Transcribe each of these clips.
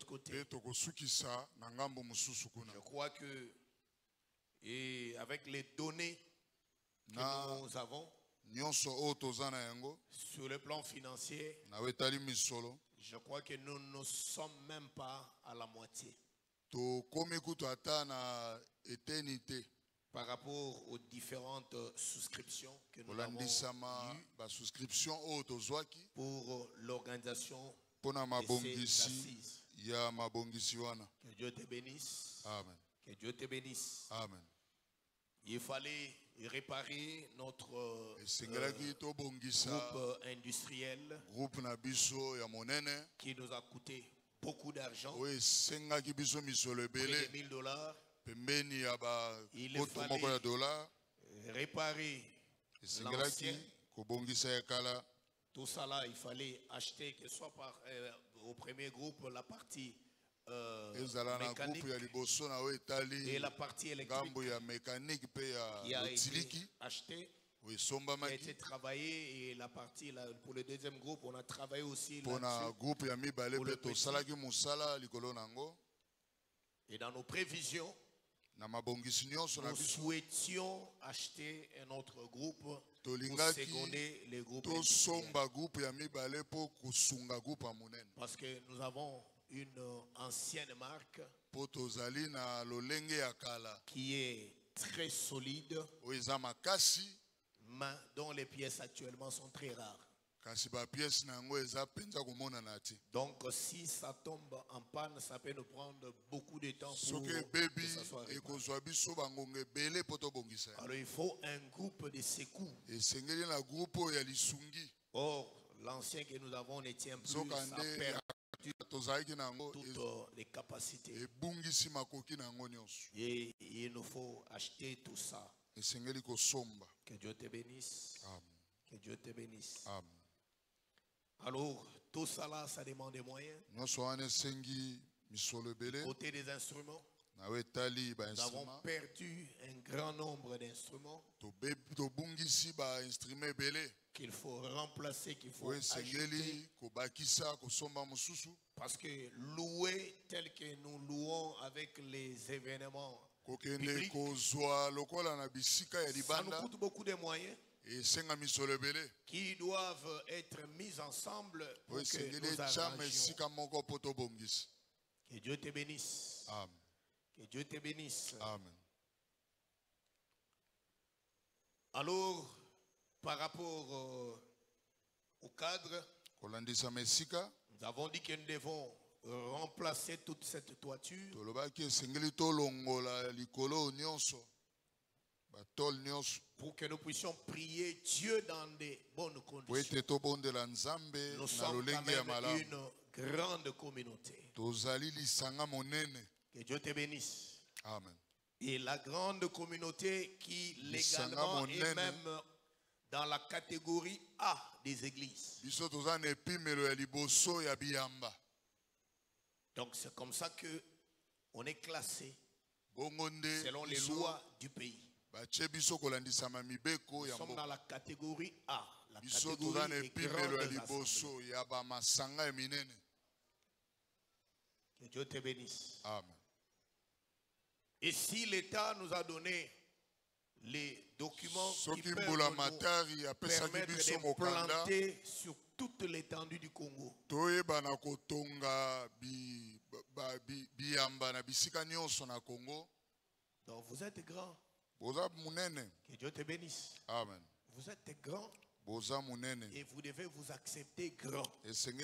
côté. Je crois que, et avec les données que nous avons, sur le plan financier, je crois que nous ne sommes même pas à la moitié. Par rapport aux différentes souscriptions que nous avons eues pour l'organisation de ces assises. Que Dieu te bénisse. Amen. Que Dieu te bénisse. Amen. Il fallait réparer notre groupe industriel qui nous a coûté beaucoup d'argent, près de $1000. Il fallait réparer l'ancien. Tout ça là, il fallait acheter, que ce soit au premier groupe, la partie mécanique et la partie électrique qui a été achetée, qui a été travaillée, et la partie là, pour le deuxième groupe, on a travaillé aussi là-dessus. Et dans nos prévisions, nous souhaitions acheter un autre groupe pour seconder les groupes industriels. Parce que nous avons une ancienne marque qui est très solide, mais dont les pièces actuellement sont très rares. Donc si ça tombe en panne, ça peut nous prendre beaucoup de temps pour que ça soit réparé. Alors il faut un groupe de secours. Or, l'ancien que nous avons ne tient plus, ça perd toutes les capacités. Et il nous faut acheter tout ça. Que Dieu te bénisse. Que Dieu te bénisse. Alors, tout ça là, ça demande des moyens. Côté des instruments, nous avons perdu un grand nombre d'instruments qu'il faut remplacer, qu'il faut ajouter. Parce que louer tel que nous louons avec les événements publics, ça nous coûte beaucoup de moyens qui doivent être mis ensemble pour que nous arrangions. Que Dieu te bénisse. Amen. Que Dieu te bénisse. Amen. Alors, par rapport au cadre, nous avons dit que nous devons remplacer toute cette toiture pour que nous puissions prier Dieu dans des bonnes conditions. Nous sommes quand même une grande communauté. Que Dieu te bénisse. Amen. Et la grande communauté qui légalement est même dans la catégorie A des églises. Donc c'est comme ça que on est classé selon les lois du pays. Nous sommes dans la catégorie A, la catégorie des grandes assemblées. Que Dieu te bénisse. Amen. Et si l'État nous a donné les documents qui peuvent nous permettre de planter sur toute l'étendue du Congo, donc vous êtes grand. Que Dieu te bénisse. Amen. Vous êtes grand. Et vous devez vous accepter grand. Et cette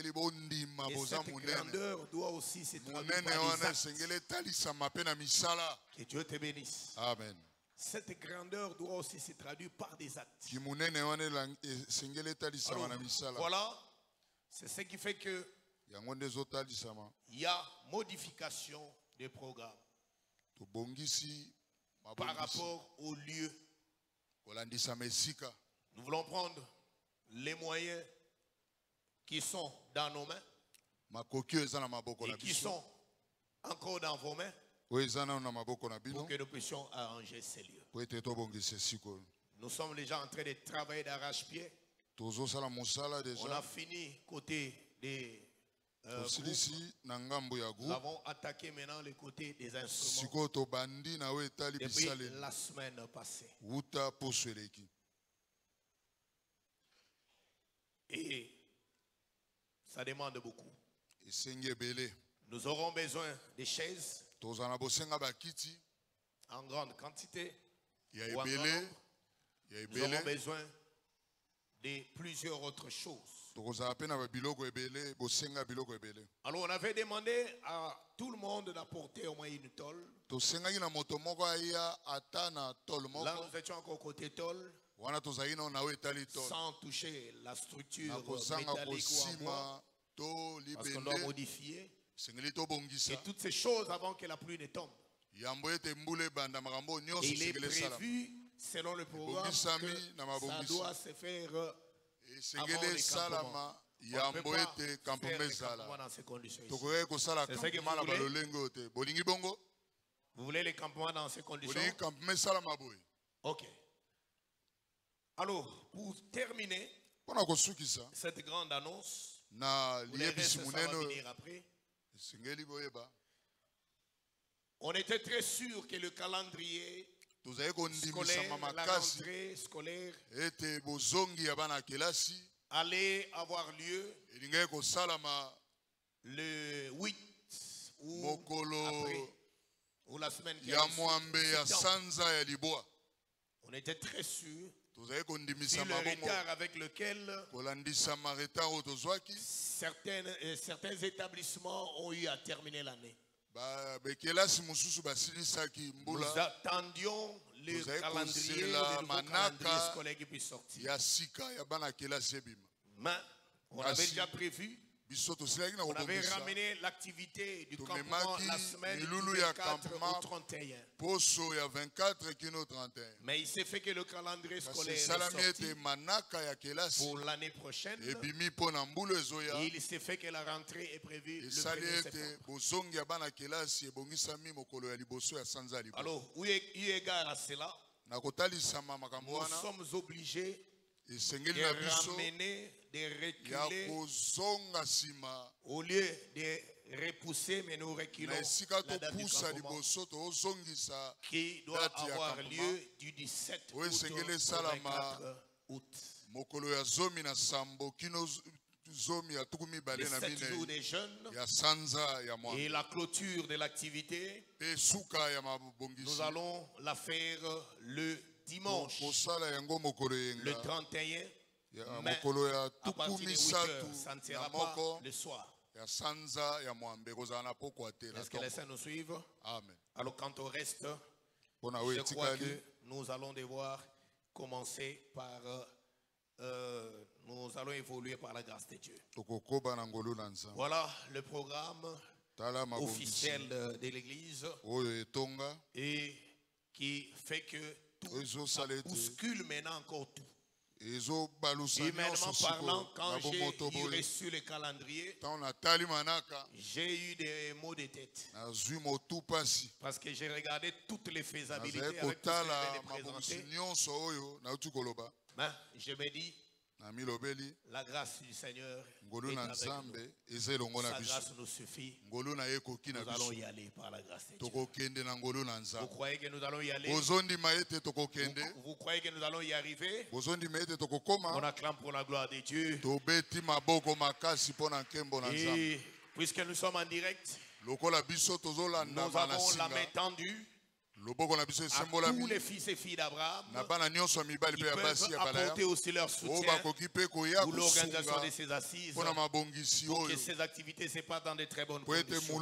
grandeur doit aussi se traduire par des actes. Que Dieu te bénisse. Amen. Cette grandeur doit aussi se traduire par des actes. Alors, voilà, c'est ce qui fait que il y a modification des programmes par rapport au lieu. Nous voulons prendre les moyens qui sont dans nos mains et qui sont encore dans vos mains pour que nous puissions arranger ces lieux. Nous sommes déjà en train de travailler d'arrache-pied. On a fini côté des Nous avons attaqué maintenant le côté des instruments depuis la semaine passée. Et ça demande beaucoup. Nous aurons besoin de chaises en grande quantité. Ou en grand nombre. Nous aurons besoin de plusieurs autres choses. Alors on avait demandé à tout le monde d'apporter au moins une tôle. Là nous étions encore côté tôle, sans toucher la structure métallique ou en bois, parce qu'on doit modifier. Et toutes ces choses avant que la pluie ne tombe. Et il est prévu, selon le programme, que ça doit se faire avant les campements. On ne peut pas faire les campements dans ces conditions ici. C'est ce que vous voulez? Vous voulez les campements dans ces conditions? Ok. Alors, pour terminer cette grande annonce, vous les restes, ça va venir après. On était très sûr que le calendrier scolaire, la rentrée scolaire allait avoir lieu le 8 ou après, ou la semaine qui arrive. On était très sûr. Si le retard avec lequel certains établissements ont eu à terminer l'année. Nous attendions le calendrier, le nouveau calendrier scolaire qui puisse sortir. Mais on avait déjà prévu. On avait ramené l'activité du campement la semaine du 24 au 31. Mais il s'est fait que le calendrier scolaire est sorti pour l'année prochaine. Et il s'est fait que la rentrée est prévue le 1er septembre. Alors, eu égard à cela, nous sommes obligés de ramener, de reculer, au lieu de repousser, mais nous reculons la date du campement qui doit avoir lieu du 17 août au 24 août. Les 7 jours des jeunes et la clôture de l'activité, nous allons la faire le dimanche, le 31, mais à partir de 8 heures, ça ne sera pas le soir. Est-ce que les saints nous suivent? Amen. Alors quant au reste, je crois que nous allons devoir commencer par... nous allons évoluer par la grâce de Dieu. Voilà le programme officiel de l'Église et qui fait que tout ça bouscule maintenant encore tout. Humainement parlant, quand j'ai reçu le calendrier, j'ai eu des maux de tête. Parce que j'ai regardé toutes les faisabilités avec tout ce que je présenter. Mais je me dis, la grâce du Seigneur est avec nous. Sa grâce nous suffit. Nous allons y aller par la grâce de Dieu. Vous croyez que nous allons y aller? Vous croyez que nous allons y arriver? On acclame pour la gloire de Dieu. Et puisque nous sommes en direct, nous avons la main tendue à tous les fils et filles d'Abraham qui peuvent apporter aussi leur soutien pour l'organisation de ces assises, pour que ces activités se passent dans de très bonnes conditions.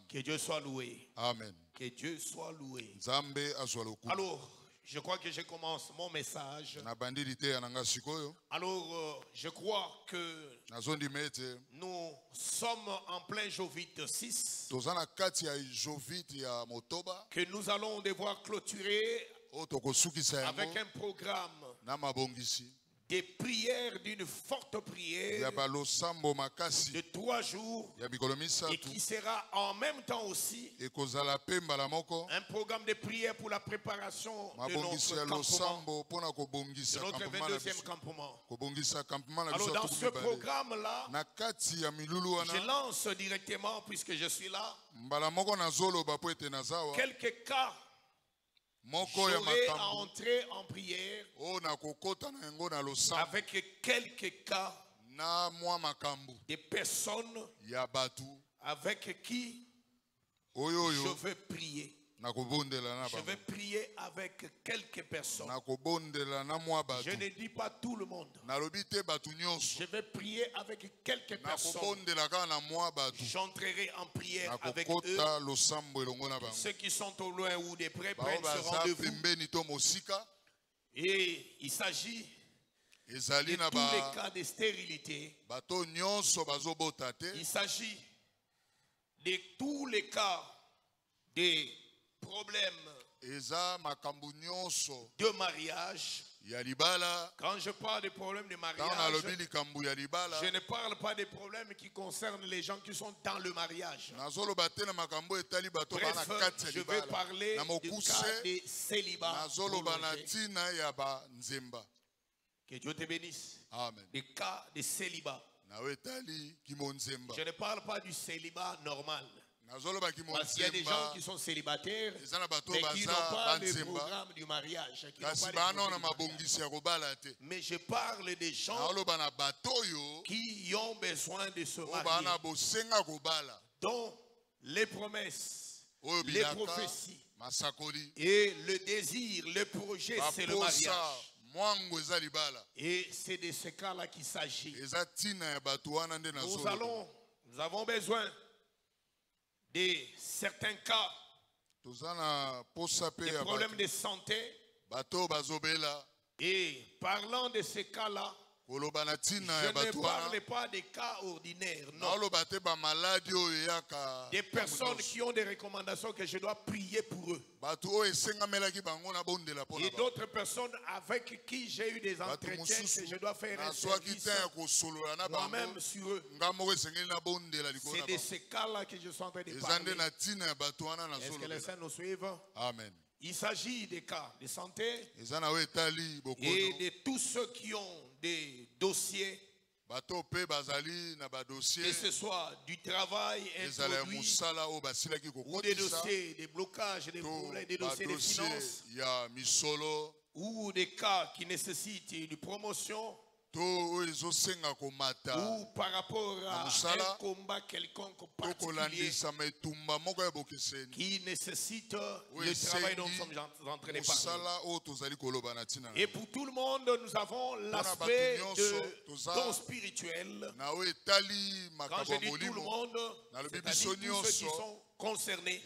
Que Dieu soit loué. Amen. Que Dieu soit loué. Alors, je crois que je commence mon message. Alors, je crois que nous sommes en plein Jovite 6, que nous allons devoir clôturer avec un programme des prières, d'une forte prière de 3 jours et qui sera en même temps aussi un programme de prière pour la préparation de notre campement, de notre 22e campement. Alors dans ce programme-là, je lance directement, puisque je suis là, quelques cas. J'aurai à entrer en prière avec quelques cas des personnes avec qui je veux prier. Je vais prier avec quelques personnes. Je ne dis pas tout le monde. Je vais prier avec quelques personnes. J'entrerai en prière avec eux. Ceux qui sont au loin ou des près prennent ce rendez-vous. Et il s'agit de tous les cas de stérilité. Il s'agit de tous les cas de problèmes de mariage. Quand je parle de problèmes de mariage, je ne parle pas des problèmes qui concernent les gens qui sont dans le mariage. Bref, je vais parler du cas de célibat. Que Dieu te bénisse. Amen. Des cas de célibat. Je ne parle pas du célibat normal. Parce qu'il y a des gens qui sont célibataires, mais qui n'ont pas le programme du mariage. Mais je parle des gens qui ont besoin de se marier, dont les promesses, les prophéties et le désir, le projet, c'est le mariage. Et c'est de ce cas-là qu'il s'agit. Nous avons besoin de certains cas, des problèmes de santé. Et parlant de ces cas-là, je ne parle pas des cas ordinaires, non. Des personnes qui ont des recommandations que je dois prier pour eux. Et d'autres personnes avec qui j'ai eu des entretiens que je dois faire un service moi-même sur eux. C'est de ces cas-là que je suis en train de parler. Est-ce que les saints nous suivent? Amen. Il s'agit des cas de santé et de tous ceux qui ont des dossiers, que ce soit du travail introduit ou des dossiers, des blocages, des problèmes, des dossiers de finances, ou des cas qui nécessitent une promotion, ou par rapport à un combat quelconque particulier qui nécessite le travail dont nous sommes en train de parler. Et pour tout le monde, nous avons l'aspect de don spirituel. Quand je dis tout le monde, c'est-à-dire tous ceux qui sont concernés,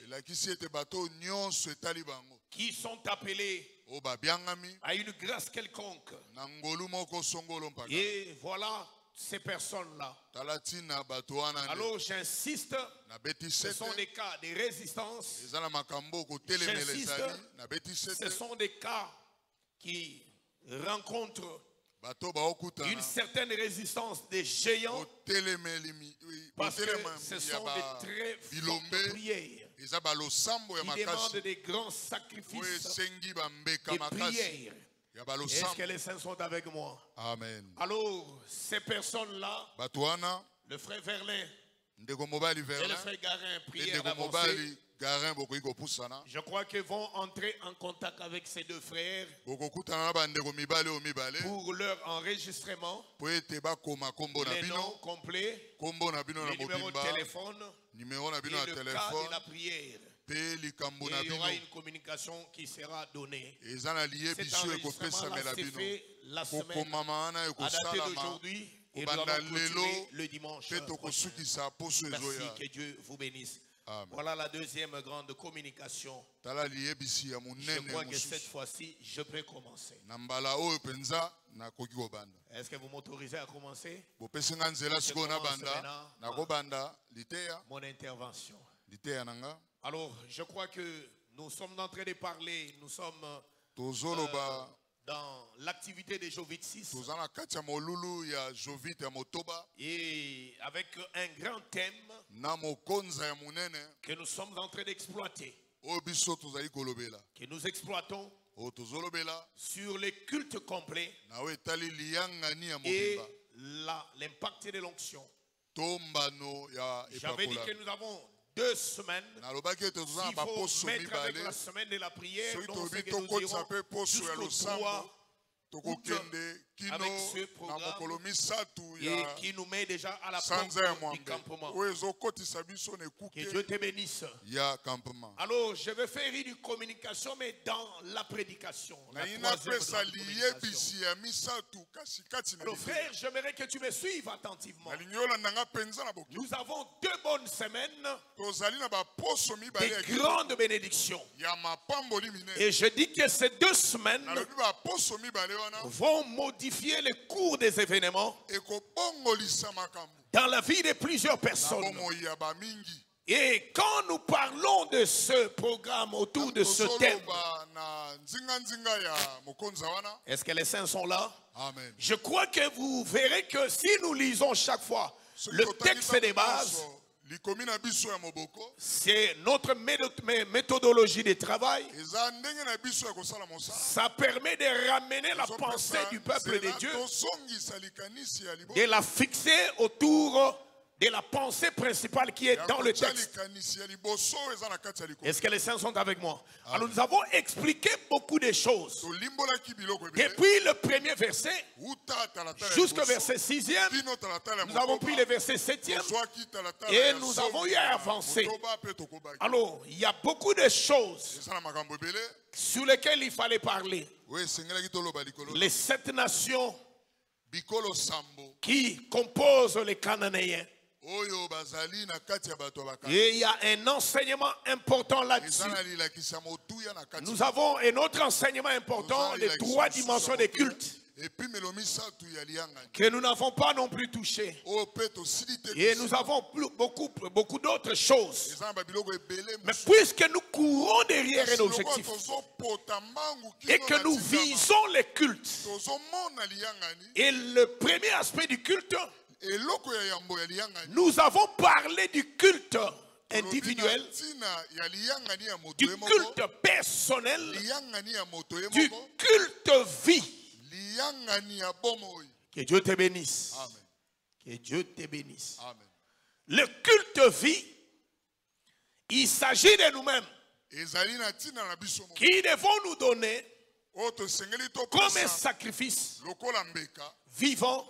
qui sont appelés à une grâce quelconque. Et voilà ces personnes-là. Alors j'insiste, ce sont des cas de résistance. J'insiste, ce sont des cas qui rencontrent une certaine résistance des géants, parce que ce sont des très fortes prières qui demandent des grands sacrifices et prières. Est-ce que les saints sont avec moi? Amen. Alors, ces personnes-là, le frère Verlin et le frère Garin, prière d'avancer. Je crois qu'ils vont entrer en contact avec ces deux frères pour leur enregistrement, les noms complets, les numéros de téléphone et le cas de la prière. Et il y aura une communication qui sera donnée. Cet enregistrement-là s'est fait la semaine à dater d'aujourd'hui et nous allons clôturer le dimanche prochain. Merci, que Dieu vous bénisse. Amen. Voilà la deuxième grande communication. Je crois que cette fois-ci, je peux commencer. Est-ce que vous m'autorisez à commencer? Je commence maintenant mon intervention. Alors, je crois que nous sommes en train de parler, nous sommes dans l'activité de Jovite 6. Et avec un grand thème que nous sommes en train d'exploiter. Que nous exploitons sur les cultes complets et l'impact de l'onction. J'avais dit que nous avons 2 semaines. Il faut mettre avec la semaine de la prière, donc c'est que nous irons jusqu'au 3 août avec ce programme et qui nous met déjà à la porte du campement. Que Dieu te bénisse. Alors, je vais faire une communication, mais dans la prédication. Alors, frère, j'aimerais que tu me suives attentivement. Nous avons 2 bonnes semaines, des grandes bénédictions. Et je dis que ces 2 semaines vont modifier le cours des événements dans la vie de plusieurs personnes. Et quand nous parlons de ce programme autour de ce thème, est-ce que les saints sont là? Amen. Je crois que vous verrez que si nous lisons chaque fois le texte des bases, c'est notre méthodologie de travail. Ça permet de ramener la pensée du peuple de Dieu, de la fixer autour de la pensée principale qui est dans le texte. Est-ce que les saints sont avec moi? Alors nous avons expliqué beaucoup de choses. Depuis le premier verset jusqu'au verset 6e, nous avons pris le verset 7e et nous avons eu à avancer. Alors il y a beaucoup de choses sur lesquelles il fallait parler. Les 7 nations qui composent les Cananéens. Et il y a un enseignement important là-dessus. Nous avons un autre enseignement important, les 3 dimensions des cultes, que nous n'avons pas non plus touché. Et nous avons beaucoup d'autres choses. Mais puisque nous courons derrière un objectif et que nous visons les cultes, et le premier aspect du culte, nous avons parlé du culte individuel, du culte personnel, du culte vie. Que Dieu te bénisse. Amen. Que Dieu te bénisse. Amen. Le culte vie, il s'agit de nous-mêmes qui devons nous donner comme un sacrifice vivant,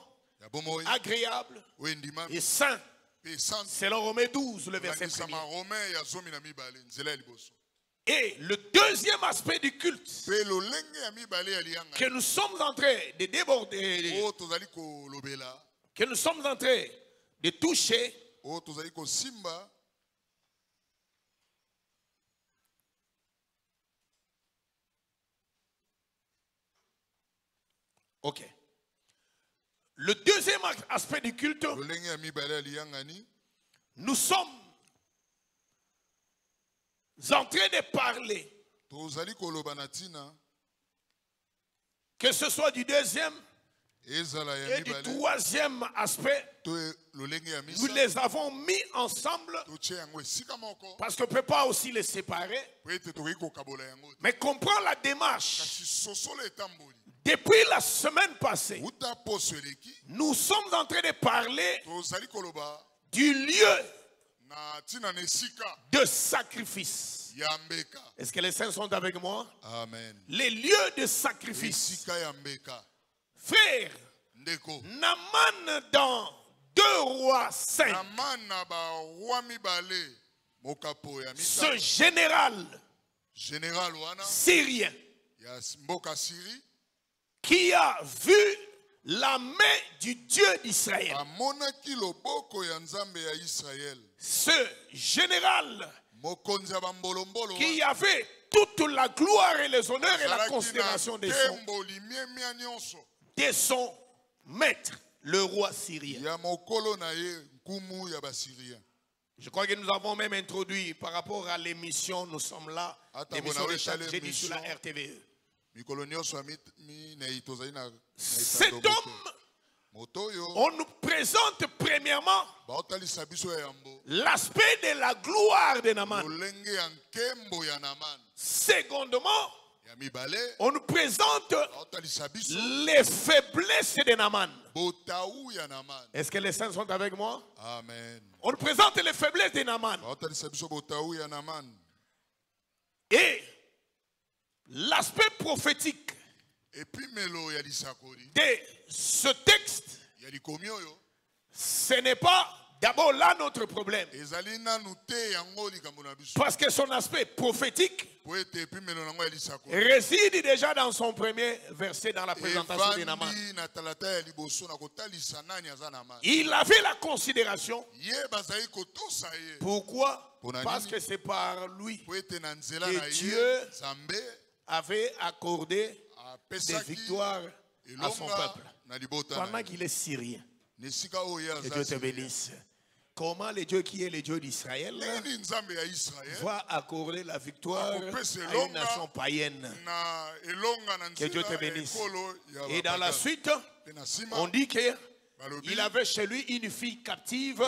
agréable et saint, selon Romains 12, le verset 1er. Et le deuxième aspect du culte que nous sommes en train de déborder, que nous sommes en train de toucher, ok. Le deuxième aspect du culte, nous sommes en train de parler, que ce soit du deuxième et du troisième aspect, nous les avons mis ensemble parce qu'on ne peut pas aussi les séparer. Mais comprends la démarche. Depuis la semaine passée, nous sommes en train de parler du lieu de sacrifice. Est-ce que les saints sont avec moi? Amen. Les lieux de sacrifice. Frère, Naaman dans 2 Rois 5, ce général syrien qui a vu la main du Dieu d'Israël. Ce général qui avait toute la gloire et les honneurs et la considération de son maître, le roi syrien. Je crois que nous avons même introduit par rapport à l'émission, nous sommes là, l'émission de chaque jeudi sur la RTVE. Cet homme, on nous présente premièrement l'aspect de la gloire de Naaman. Secondement, on nous présente les faiblesses de Naaman. Est-ce que les saints sont avec moi? Amen. On nous présente les faiblesses de Naaman. Et l'aspect prophétique de ce texte, ce n'est pas d'abord là notre problème. Parce que son aspect prophétique réside déjà dans son premier verset dans la présentation de Naaman. Il avait la considération. Pourquoi? Parce que c'est par lui que Dieu avait accordé des victoires à son peuple pendant qu'il est syrien. Que Dieu te bénisse. Comment le Dieu qui est le Dieu d'Israël va accorder la victoire à une nation païenne? Que Dieu te bénisse. Et dans la suite, on dit qu'il avait chez lui une fille captive.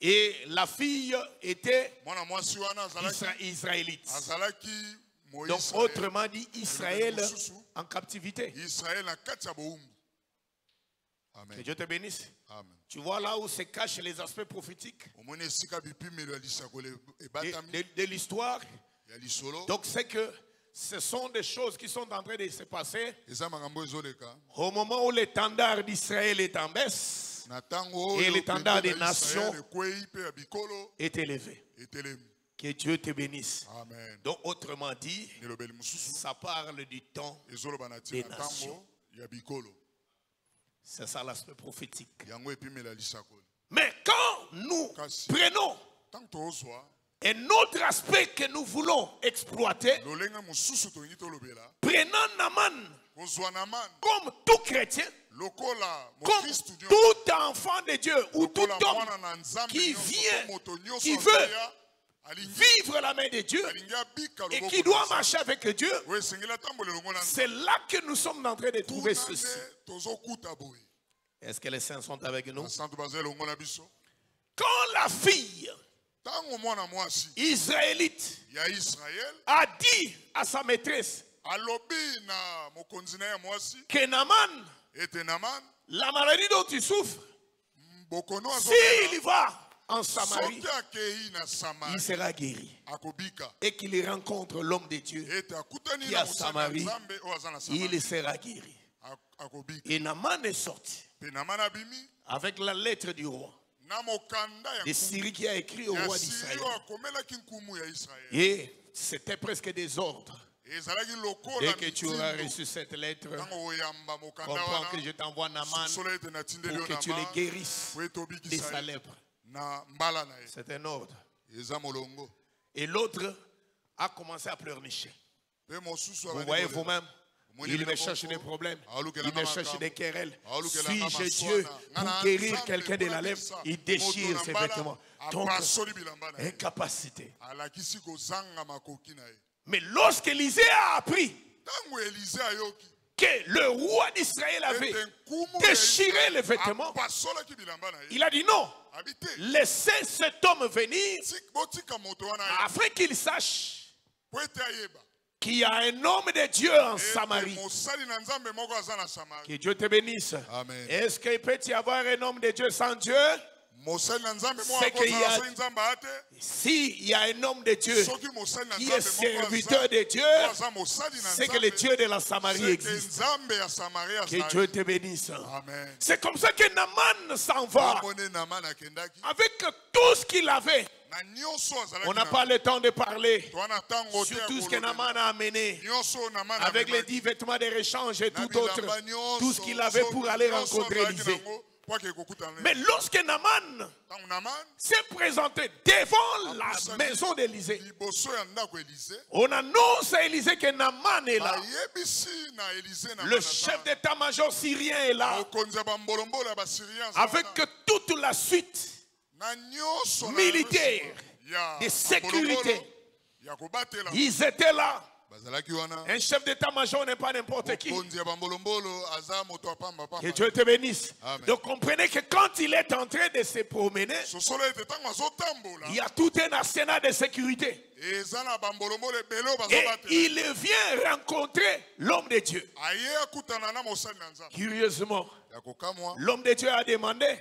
Et la fille était israélite. Donc autrement dit, Israël en captivité. Amen. Que Dieu te bénisse. Amen. Tu vois là où se cachent les aspects prophétiques de l'histoire. Donc c'est que ce sont des choses qui sont en train de se passer au moment où l'étendard d'Israël est en baisse et l'étendard des nations est élevé. Que Dieu te bénisse. Amen. Donc autrement dit, ça parle du temps des nations. C'est ça l'aspect prophétique. Mais quand nous prenons un autre aspect que nous voulons exploiter, prenant Naaman comme tout chrétien, comme tout enfant de Dieu ou tout homme qui veut vivre la main de Dieu et qui doit marcher avec Dieu, c'est là que nous sommes en train de trouver ceci. Est-ce que les saints sont avec nous? Quand la fille israélite a dit à sa maîtresse que Naaman, la maladie dont tu souffres, s'il va en Samarie, il sera guéri. Et qu'il rencontre l'homme de Dieu qui est à Samarie, il sera guéri. Et Naaman est sorti avec la lettre du roi de Syrie qui a écrit au roi d'Israël. Et c'était presque des ordres. Dès que tu auras reçu cette lettre, comprends que je t'envoie Naaman pour que tu le guérisses de sa lèpre. C'est un ordre. Et l'autre a commencé à pleurnicher. Vous voyez vous-même, il me cherche des problèmes, il me cherche des querelles. Suis-je Dieu pour guérir quelqu'un de la lèpre? Il déchire ses vêtements. Donc, incapacité. Mais lorsque Élisée a appris que le roi d'Israël avait déchiré les vêtements, il a dit non, laissez cet homme venir afin qu'il sache qu'il y a un homme de Dieu en Samarie. Que Dieu te bénisse. Est-ce qu'il peut y avoir un homme de Dieu sans Dieu? C'est qu'il y a, s'il y a un homme de Dieu qui est serviteur de Dieu, c'est que le Dieu de la Samarie existe. Que Dieu te bénisse. C'est comme ça que Naaman s'en va avec tout ce qu'il avait. On n'a pas le temps de parler sur tout ce que Naaman a amené avec les 10 vêtements de rechange et tout autre, tout ce qu'il avait pour aller rencontrer Élisée. Mais lorsque Naaman s'est présenté devant la maison d'Élisée, on annonce à Élisée que Naaman est là. Le chef d'état-major syrien est là, avec toute la suite militaire de sécurité. Ils étaient là Un chef d'état-major n'est pas n'importe qui. Que Dieu te bénisse. Amen. Donc comprenez que quand il est en train de se promener, il y a tout un arsenal de sécurité. Et il vient rencontrer l'homme de Dieu. Curieusement, l'homme de Dieu a demandé,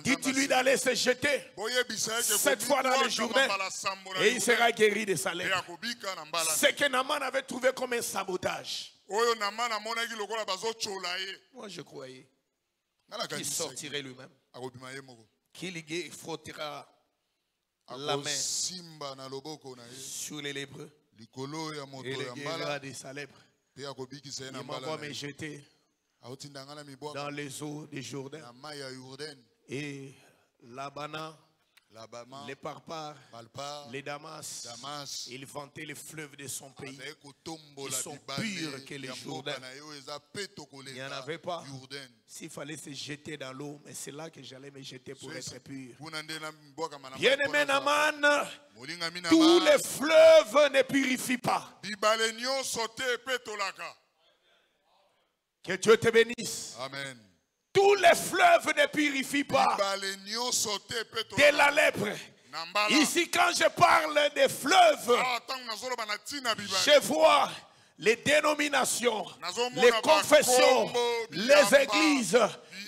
dites-lui d'aller se jeter 7 fois dans le Jourdain et il sera guéri de sa lèpre. Ce que Naaman avait trouvé comme un sabotage. Moi je croyais qu'il sortirait lui-même, qu'il frottera la main sur les lépreux et les guérira de sa lèpre. Il m'envoie me jeter dans les eaux du Jourdain. Et Labana, les Parpar, les Damas, il vantait les fleuves de son pays. Ils sont purs que les Jourdains. Il n'y en avait pas. S'il fallait se jeter dans l'eau, mais c'est là que j'allais me jeter pour être pur. Bien-aimé Naaman, tous les fleuves ne purifient pas. Que Dieu te bénisse. Amen. Tous les fleuves ne purifient pas de la lèpre. Ici, quand je parle des fleuves, je vois les dénominations, les confessions, les églises,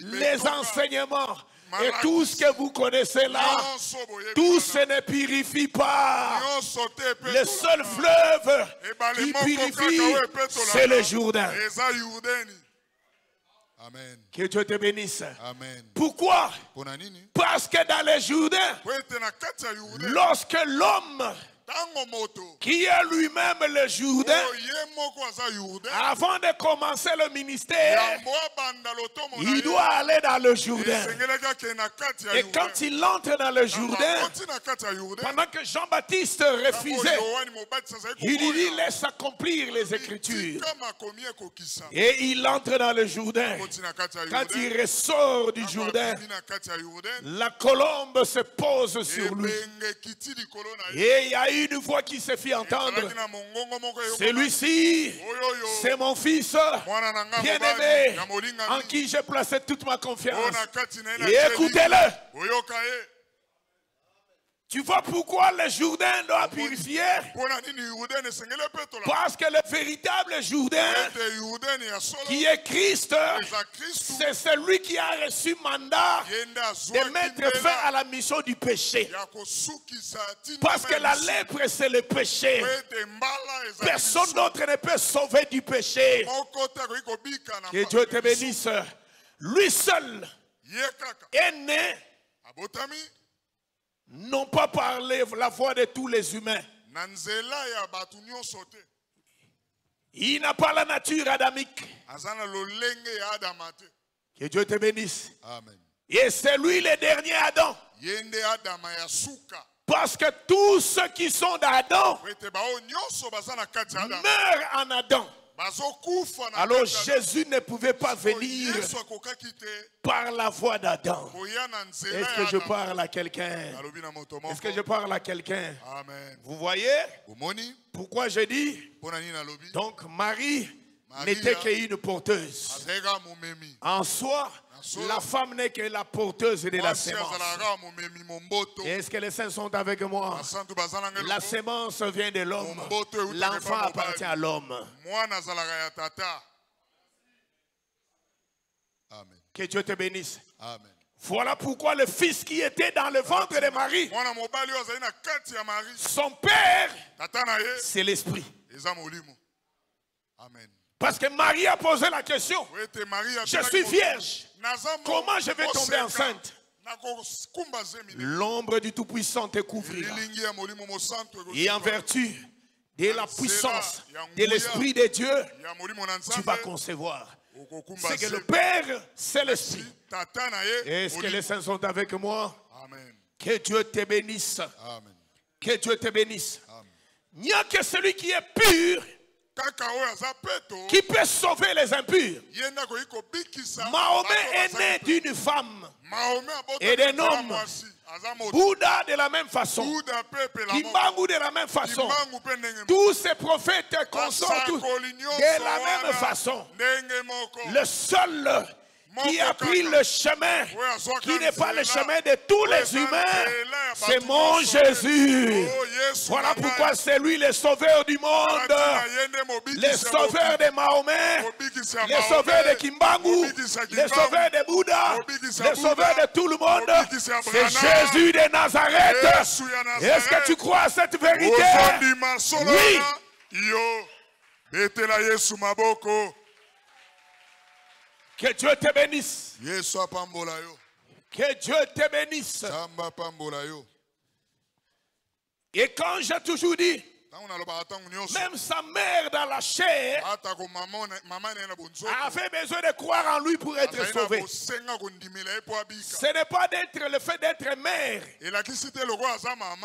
les enseignements et tout ce que vous connaissez là, tout ce ne purifie pas. Le seul fleuve qui purifie, c'est le Jourdain. Amen. Que Dieu te bénisse. Amen. Pourquoi? Parce que dans le Jourdain, lorsque l'homme qui est lui-même le Jourdain, avant de commencer le ministère, il doit aller dans le Jourdain. Et quand il entre dans le Jourdain, pendant que Jean-Baptiste refusait, il lui dit laisse accomplir les Écritures. Et il entre dans le Jourdain. Quand il ressort du Jourdain, la colombe se pose sur lui. Et il y a une voix qui se fit entendre. Celui-ci, c'est mon fils bien-aimé, en qui j'ai placé toute ma confiance. Et écoutez-le. Tu vois pourquoi le Jourdain doit purifier? Parce que le véritable Jourdain, qui est Christ, c'est celui qui a reçu mandat de mettre fin à la mission du péché. Parce que la lèpre, c'est le péché. Personne d'autre ne peut sauver du péché. Que Dieu te bénisse. Lui seul est né, non pas par la voix de tous les humains. Il n'a pas la nature adamique. Que Dieu te bénisse. Amen. Et c'est lui le dernier Adam. Parce que tous ceux qui sont d'Adam meurent en Adam. Alors Jésus ne pouvait pas venir par la voix d'Adam. Est-ce que je parle à quelqu'un? Est-ce que je parle à quelqu'un? Vous voyez pourquoi je dis? Donc Marie n'était qu'une porteuse. En soi, la femme n'est que la porteuse de la sémence. Est-ce que les saints sont avec moi? La sémence vient de l'homme. L'enfant appartient à l'homme. Que Dieu te bénisse. Amen. Voilà pourquoi le fils qui était dans le ventre de Marie, son père, c'est l'esprit. Amen. Parce que Marie a posé la question. Je suis vierge. Comment je vais tomber enceinte? L'ombre du Tout-Puissant te couvrira. Et en vertu de la puissance de l'Esprit de Dieu, tu vas concevoir. C'est que le Père, c'est l'Esprit. Est-ce que les saints sont avec moi? Amen. Que Dieu te bénisse. Amen. Que Dieu te bénisse. Il n'y a que celui qui est pur qui peut sauver les impurs. Mahomet est né d'une femme et d'un homme. Bouddha de la même façon. Kimbangu de la même façon. Tous ces prophètes consortent de la même façon. Le seul qui a pris le chemin, qui n'est pas le chemin de tous les humains, c'est mon Jésus. Voilà pourquoi c'est lui le sauveur du monde, le sauveur de Mahomet, le sauveur de Kimbangu, le sauveur de Bouddha, le sauveur de tout le monde. C'est Jésus de Nazareth. Est-ce que tu crois à cette vérité? Oui. Que Dieu te bénisse. Que Dieu te bénisse. Et quand j'ai toujours dit, même sa mère dans la chair avait besoin de croire en lui pour être sauvé. Ce n'est pas le fait d'être mère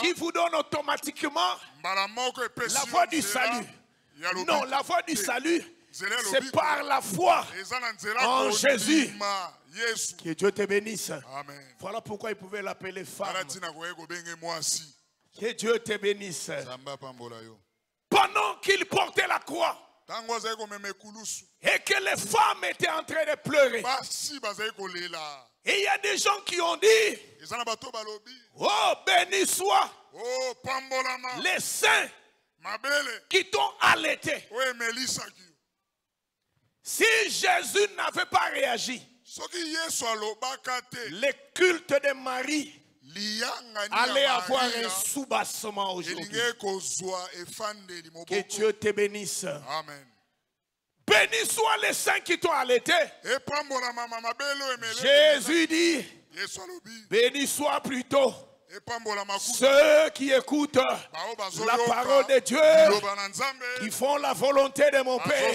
qui vous donne automatiquement la voie du salut. Non, la voie du salut, c'est par la foi en Jésus. Que Dieu te bénisse. Amen. Voilà pourquoi il pouvait l'appeler femme. Que Dieu te bénisse. Pendant qu'il portait la croix et que les femmes étaient en train de pleurer, et il y a des gens qui ont dit, oh, béni soit les saints qui t'ont allaité. Si Jésus n'avait pas réagi, le culte de Marie allait avoir un soubassement aujourd'hui. Que Dieu te bénisse. Amen. Béni soient les saints qui t'ont allaité. Jésus dit, béni soit plutôt ceux qui écoutent la parole de Dieu, qui font la volonté de mon Père.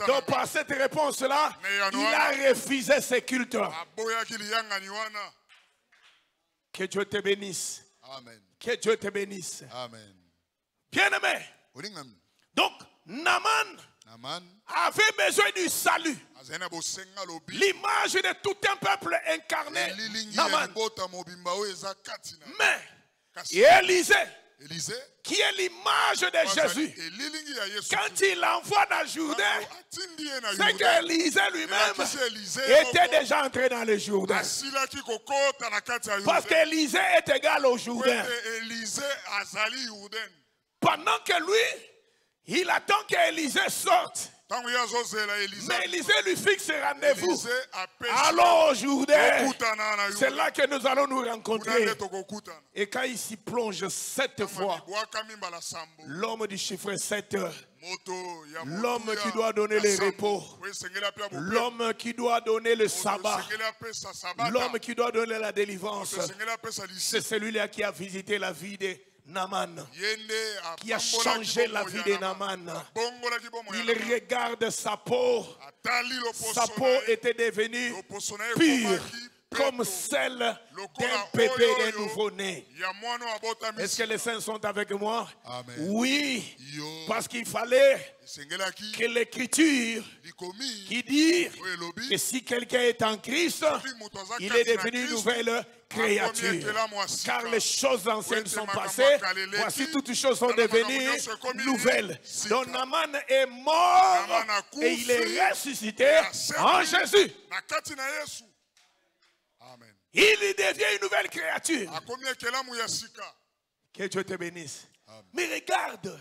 Donc par cette réponse-là, il a refusé ce culte. Que Dieu te bénisse. Amen. Que Dieu te bénisse. Amen. Bien-aimé. Donc, Naaman avait besoin du salut. L'image de tout un peuple incarné. Naaman. Mais, Élisée, qui est l'image de Jésus, quand il envoie dans Jourdain, c'est qu'Élisée lui-même était déjà entré dans le Jourdain. Parce qu'Élisée est égal au Jourdain. Pendant que lui, il attend qu'Élisée sorte. Mais Élisée lui fixe rendez-vous. Allons au Jourdain. C'est là que nous allons nous rencontrer. Et quand il s'y plonge 7 fois, l'homme du chiffre 7, l'homme qui doit donner le repos, l'homme qui doit donner le sabbat, l'homme qui doit donner la délivrance, c'est celui-là qui a visité la vie de Naaman, qui a changé la vie de Naaman. Il regarde sa peau. Sa peau était devenue pure comme celle d'un bébé de nouveau-né. Est-ce que les saints sont avec moi? Amen. Oui, parce qu'il fallait que l'écriture qui dit que si quelqu'un est en Christ, il est devenu une nouvelle créature. Car les choses anciennes sont passées, voici toutes les choses sont devenues nouvelles. Donc Naaman est mort et il est ressuscité en Jésus. Amen. Il devient une nouvelle créature. Que Dieu te bénisse. Amen. Mais regarde,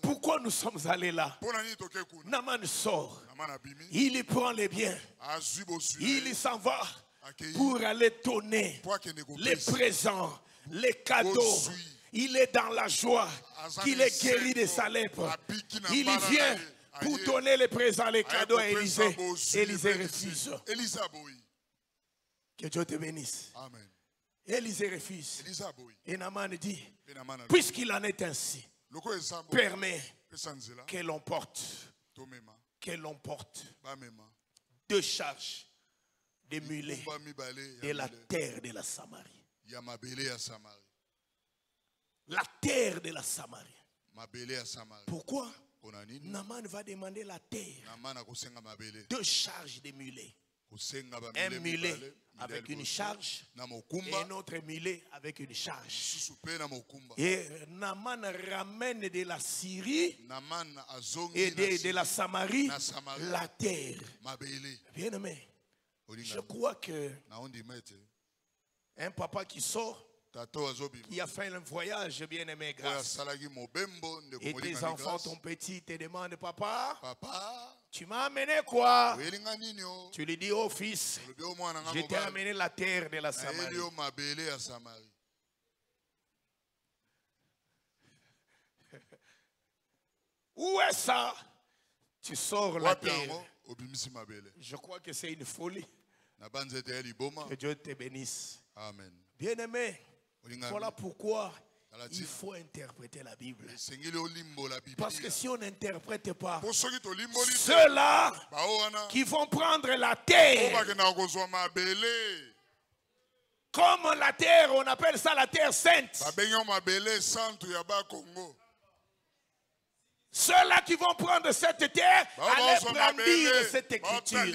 pourquoi nous sommes allés là. Naaman sort. Il prend les biens. Il s'en va pour aller donner les présents, les cadeaux. Il est dans la joie qu'il est guéri de sa lèpre. Il vient pour donner les présents, les cadeaux à Élisée. Élisée refuse. Que Dieu te bénisse. Amen. Élisée refuse. Et Naaman dit, puisqu'il en est ainsi, permet que l'on porte 2 charges de mulets de la terre de la Samarie. La terre de la Samarie. Pourquoi? Naaman va demander la terre. 2 charges de mulets. Un mulet avec une charge et un autre mulet avec une charge. Et Naaman ramène de la Syrie et de la Samarie la terre. Bien aimé, je crois que un papa qui sort, qui a fait un voyage, bien aimé, grâce. Et tes enfants, ton petit, te demandent, papa, tu m'as amené quoi? Tu lui dis, oh fils, je t'ai amené la terre de la Samarie. Où est ça? Tu sors la terre. Je crois que c'est une folie. Que Dieu te bénisse. Amen. Bien-aimé, voilà pourquoi il faut interpréter la Bible. Parce que si on n'interprète pas, ceux-là qui vont prendre la terre, comme la terre, on appelle ça la terre sainte. Ceux-là qui vont prendre cette terre, allez brandir cette écriture.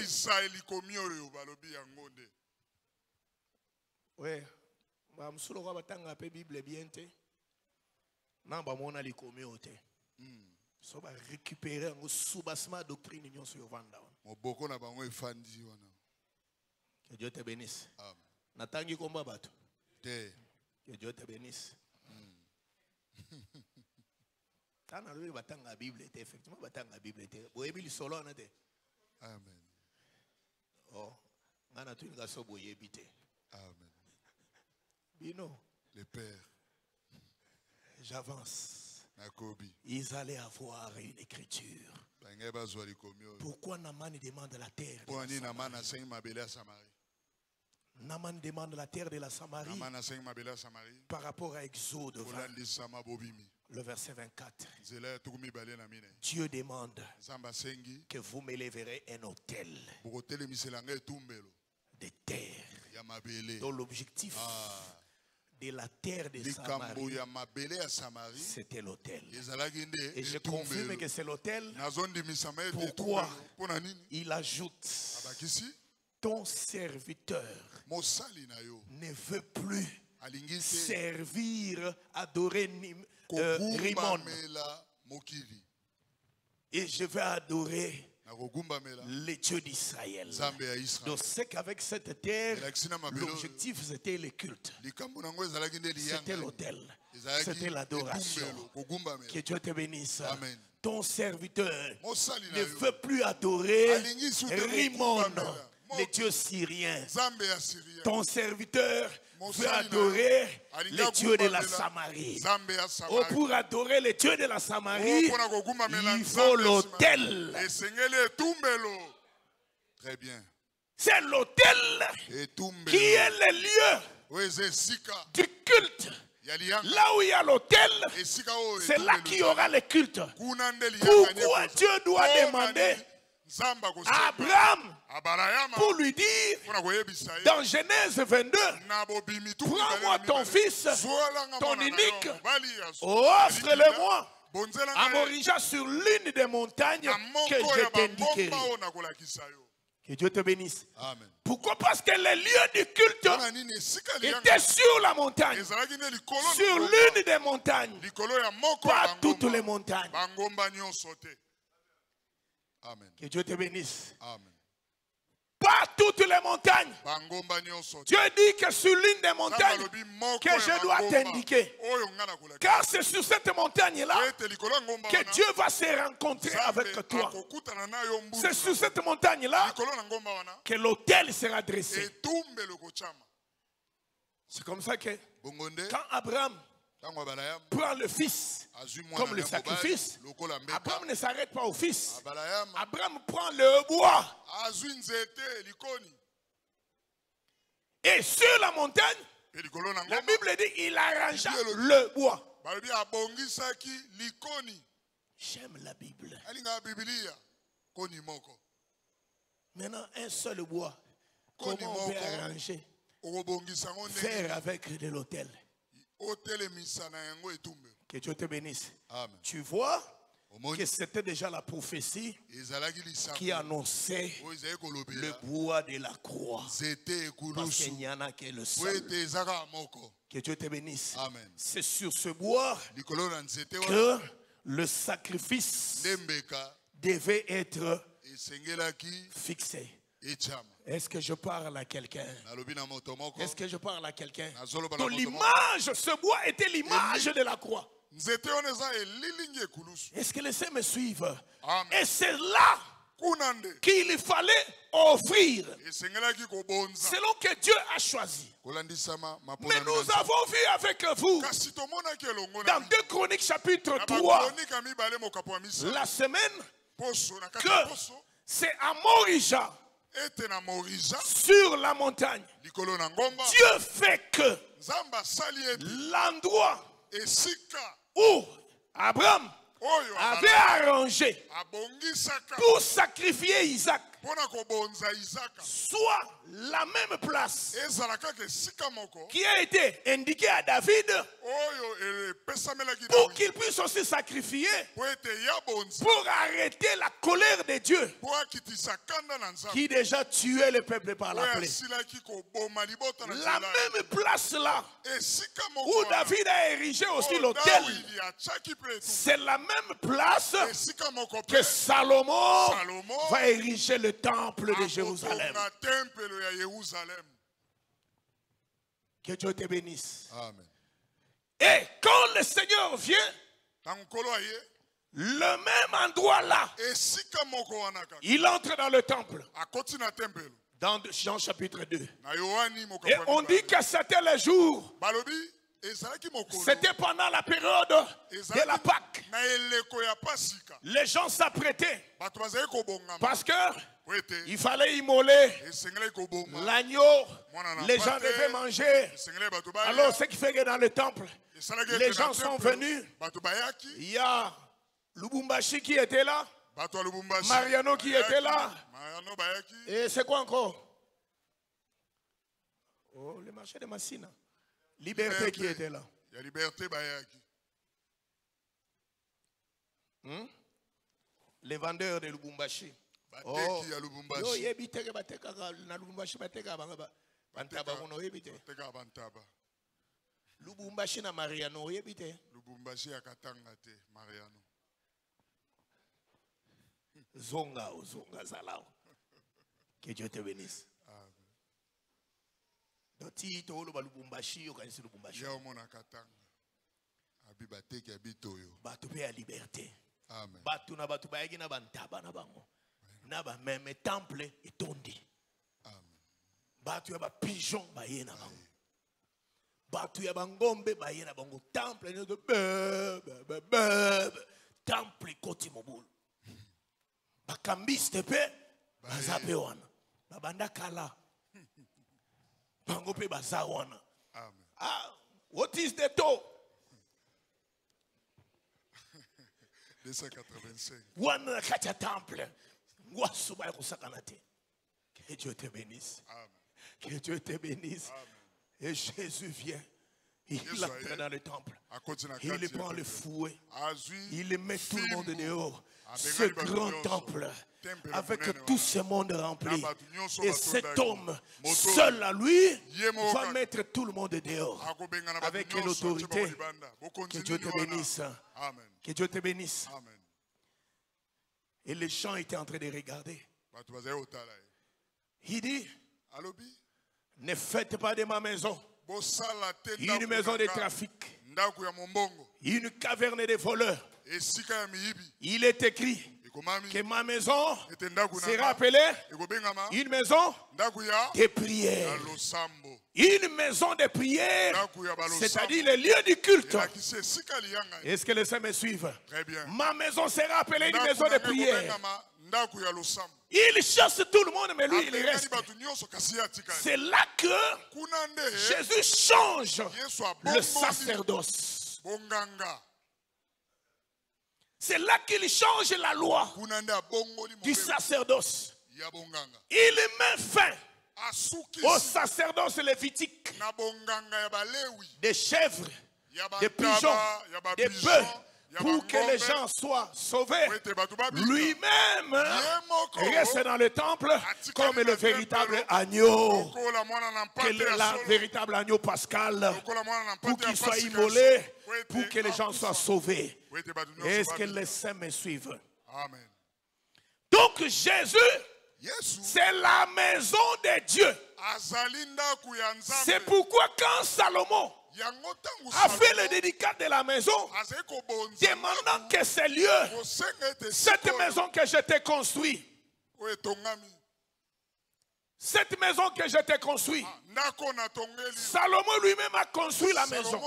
Oui. Msulu kwa batanga pe Bible bien te. Namba mona li communauté. So ba récupérer ngo soubassement doctrine union sur vanda. Moboko na bango efandi wana. Que Dieu te bénisse. Amen. Natangi komba bato. Te. Que Dieu te bénisse. Tana lui batanga Bible te effectivement batanga Bible te. Boyebi li solo na te. Amen. Oh, ngana tu nga so boyebi te. Amen. Bino. Les pères. J'avance. Ils allaient avoir une écriture. Pourquoi Naaman demande la terre? Naaman demande la terre de la Samarie par rapport à Exode 20, le verset 24. Dieu demande que vous m'élèverez un autel de terre. Dont l'objectif de la terre de Samarie, c'était l'autel. Et je confirme que c'est l'autel. Pourquoi il ajoute: ton serviteur ne veut plus servir, adorer Rimon. Et je vais adorer les dieux d'Israël. Donc c'est qu'avec cette terre, l'objectif c'était le culte. C'était l'autel. C'était l'adoration. Que Dieu te bénisse. Amen. Ton serviteur ne veut plus adorer Rimon, les dieux syriens. Ton serviteur veut adorer les dieux de la Samarie. Oh, pour adorer les dieux de la Samarie, il faut l'autel. Très bien. C'est l'autel qui est le lieu du culte. Là où il y a l'autel, c'est là qu'il y aura le culte. Pourquoi Dieu doit demander à Abraham pour lui dire dans Genèse 22, prends-moi ton fils, ton unique, offre-le-moi à m'origer sur l'une des montagnes que je t'indiquerai. Que Dieu te bénisse. Amen. Pourquoi? Parce que les lieux du culte étaient sur la montagne. Sur l'une des montagnes. Pas toutes les montagnes. Amen. Que Dieu te bénisse. Amen. Pas toutes les montagnes. Dieu dit que sur l'une des montagnes que je dois t'indiquer. Car c'est sur cette montagne-là que Dieu va se rencontrer avec toi. C'est sur cette montagne-là que l'autel sera dressé. C'est comme ça que quand Abraham prend le fils comme le sacrifice, Abraham ne s'arrête pas au fils. Abraham prend le bois. Et sur la montagne, la Bible dit il arrangea le bois. J'aime la Bible. Maintenant, un seul bois, comment on peut arranger, faire avec de l'autel? Que Dieu te bénisse. Amen. Tu vois, que c'était déjà la prophétie qui annonçait le bois de la croix. Parce qu'il n'y en a que le seul. Que Dieu te bénisse. C'est sur ce bois que le sacrifice devait être fixé. Est-ce que je parle à quelqu'un? Est-ce que je parle à quelqu'un? Donc l'image, ce bois était l'image de la croix. Est-ce que les saints me suivent? Et c'est là qu'il fallait offrir selon que Dieu a choisi. Mais nous avons vu avec vous dans 2 Chroniques chapitre 3 la semaine que c'est à Morija, sur la montagne, Dieu fait que l'endroit où Abraham avait arrangé pour sacrifier Isaac soit la même place qui a été indiquée à David pour qu'il puisse aussi sacrifier pour arrêter la colère de Dieu qui déjà tuait le peuple par la plaie. La même place là où David a érigé aussi l'autel, c'est la même place que Salomon va ériger le temple de Jérusalem. Que Dieu te bénisse. Amen. Et quand le Seigneur vient, le même endroit là, il entre dans le temple. Dans Jean chapitre 2. Et on dit que c'était le jour. C'était pendant la période de la Pâque. Les gens s'apprêtaient parce que il fallait immoler l'agneau. Les gens devaient manger. Alors ce qui fait que dans le temple, les gens sont venus. Il y a Lubumbashi qui était là, Mariano qui était là. Et c'est quoi encore? Oh, le marché de Massina. Liberté qui était là. Il y a Liberté Bayaki. Les vendeurs de Lubumbashi. Oh, Lubumbashi na Mariano, Lubumbashi ya Katanga te, Mariano. Zonga Zalao. Que Dieu te bénisse. Lubumbashi, batu pe ya liberté. Amen. Batu na batu bayagi na bantaba na bango. Na ba même temple etondi. Amen. Batu ya ba pigeon baye na bango. Batu ya bangombe baye na bango. Temple ne de temple koti mobulu. Bakambiste pe bazape wana. Babanda kala. Bango pe baza wana. Amen. Ah, what is the door? 285. Wana kacha temple. Ngwasuba kusakanate. Que Dieu te bénisse. Amen. Que Dieu te bénisse. Amen. Et Jésus vient. Il entre dans le temple. Il prend le fouet. Il met tout le monde dehors. Ce grand temple. Avec tout ce monde rempli. Et cet homme, seul à lui, va mettre tout le monde dehors. Avec une autorité. Que Dieu te bénisse. Amen. Que Dieu te bénisse. Amen. Et les gens étaient en train de regarder. Il dit, ne faites pas de ma maison une maison de trafic, une caverne de voleurs. Il est écrit que ma maison sera appelée une maison de prière. Une maison de prière, c'est-à-dire le lieu du culte. Est-ce que les saints me suivent? Ma maison sera appelée une maison de prière. Il chasse tout le monde, mais lui, il reste. C'est là que Jésus change le sacerdoce. C'est là qu'il change la loi du sacerdoce. Il met fin au sacerdoce lévitique des chèvres, des pigeons, des bœufs, pour que les gens soient sauvés. Lui-même reste dans le temple comme le véritable agneau. Le véritable agneau pascal. Pour qu'il soit immolé, pour que les gens soient sauvés. Est-ce que les saints me suivent? Amen. Donc Jésus, c'est la maison de Dieu. C'est pourquoi quand Salomon a fait le dédicat de la maison, demandant que ces lieux, cette maison que je t'ai construite, cette maison que je t'ai construite, Salomon lui-même a construit la maison.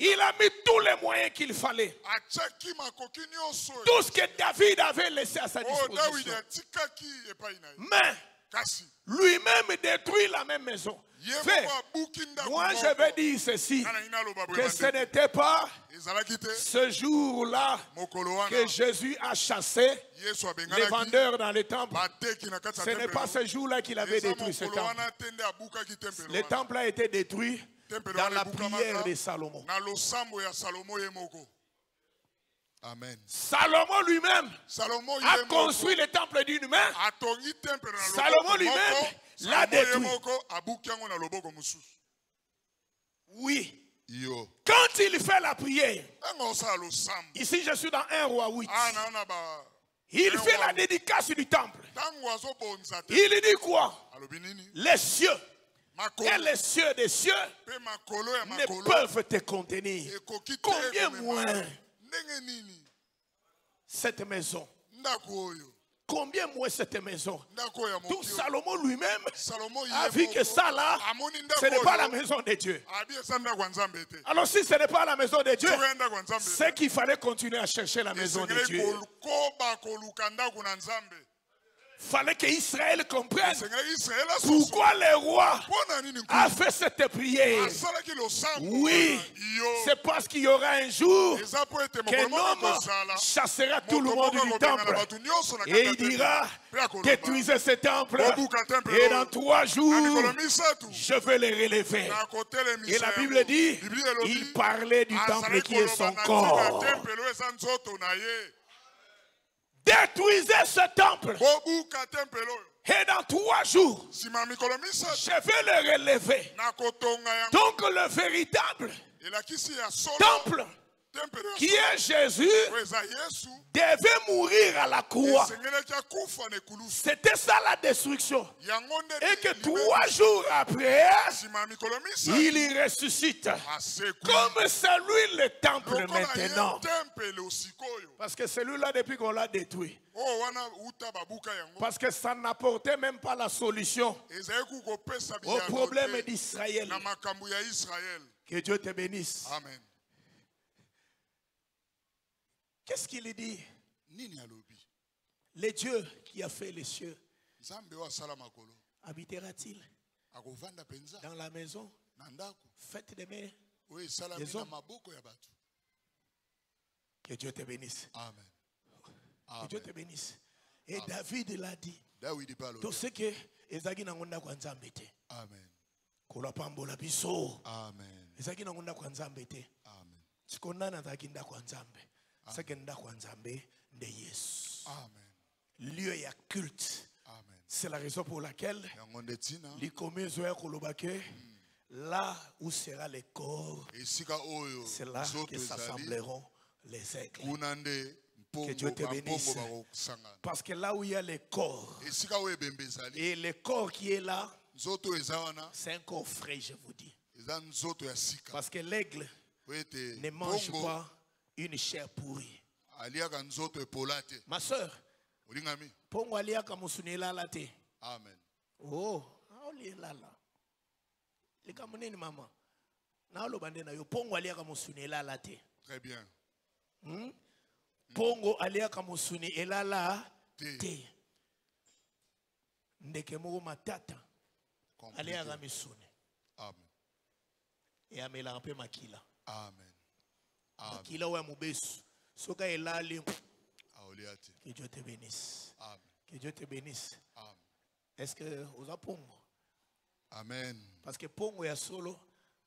Il a mis tous les moyens qu'il fallait. Tout ce que David avait laissé à sa disposition. Mais lui-même détruit la même maison. Moi je vais dire ceci, que ce n'était pas ce jour-là que Jésus a chassé les vendeurs dans le temple. Ce n'est pas ce jour-là qu'il avait détruit ce temple. Le temple a été détruit dans la prière de Salomon. Amen. Salomon lui-même a construit le temple d'une main. Salomon lui-même l'a détruit. Oui. Quand il fait la prière, ici je suis dans 1 Roi 8. Il fait la dédicace du temple. Il dit quoi? Les cieux et les cieux des cieux ne peuvent te contenir. Combien moins cette maison? Combien moins cette maison? Tout Salomon lui-même a vu que ça là, ce n'est pas la maison de Dieu. Alors si ce n'est pas la maison de Dieu, c'est qu'il fallait continuer à chercher la maison de Dieu. Fallait que Israël comprenne pourquoi le roi a fait cette prière. Oui, c'est parce qu'il y aura un jour qu'un homme chassera tout le monde du temple et il dira: détruisez ce temple et dans 3 jours je vais les relever. Et la Bible dit, il parlait du temple qui est son corps. Détruisez ce temple. Et dans 3 jours, je vais le relever. Donc le véritable temple, qui est Jésus, devait mourir à la croix. C'était ça la destruction. Et que 3 jours après, il ressuscite. Comme c'est lui le temple maintenant. Parce que celui-là, depuis qu'on l'a détruit, parce que ça n'apportait même pas la solution au problème d'Israël. Que Dieu te bénisse. Amen. Qu'est-ce qu'il dit? Le Dieu qui a fait les cieux habitera-t-il dans la maison faite de mains des hommes? Que Dieu te bénisse. Amen. Que Dieu te bénisse. Et David l'a dit. Tout ce que ezaki na ngonda kwa Nzambe te. Amen. Kola pambola biso. Amen. Ezaki na ngonda kwa Nzambe te. Amen. Sikondana zaki nda kwa Nzambe. Sekenda kwa Nzambe de Yesu. Amen. Lieu ya culte. Amen. C'est la raison pour laquelle là où sera le corps, c'est là que s'assembleront les aigles. Que Dieu te bénisse. Parce que là où il y a le corps, et le corps qui est là, c'est un corps frais, je vous dis. Parce que l'aigle ne mange pas une chair pourrie. Ma soeur, pongo aliaka musunela late. Amen. Oh, aoli lala. Lika muneni mama. Na lo bande na yo pongo aliaka musunela late. Très bien. Pongo aliaka musuni elala te. Ndeke mo matata. Aliaka misuni. Amen. Et amela un peu makila. Amen. Makila wa mubesu. Soka elali. Que Dieu te bénisse. Amen. Que Dieu te bénisse. Amen. Est-ce que vous avez pongo? Amen. Parce que pongo ya solo,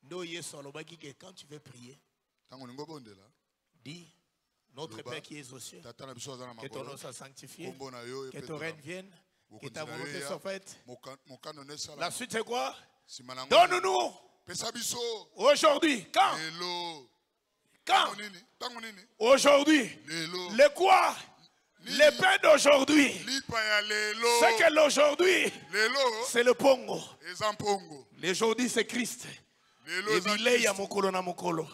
ndo yeso alobaki que quand tu veux prier, Dis, notre Père qui est aux cieux, que ton nom soit sanctifié, que ton règne vienne, que ta volonté soit faite. La suite c'est quoi? Donne-nous aujourd'hui. Quand? Quand? Aujourd'hui. Le quoi? Le pain d'aujourd'hui. C'est que l'aujourd'hui, c'est le pongo. L'aujourd'hui, c'est Christ. Ebilei ya mokolo na mokolo.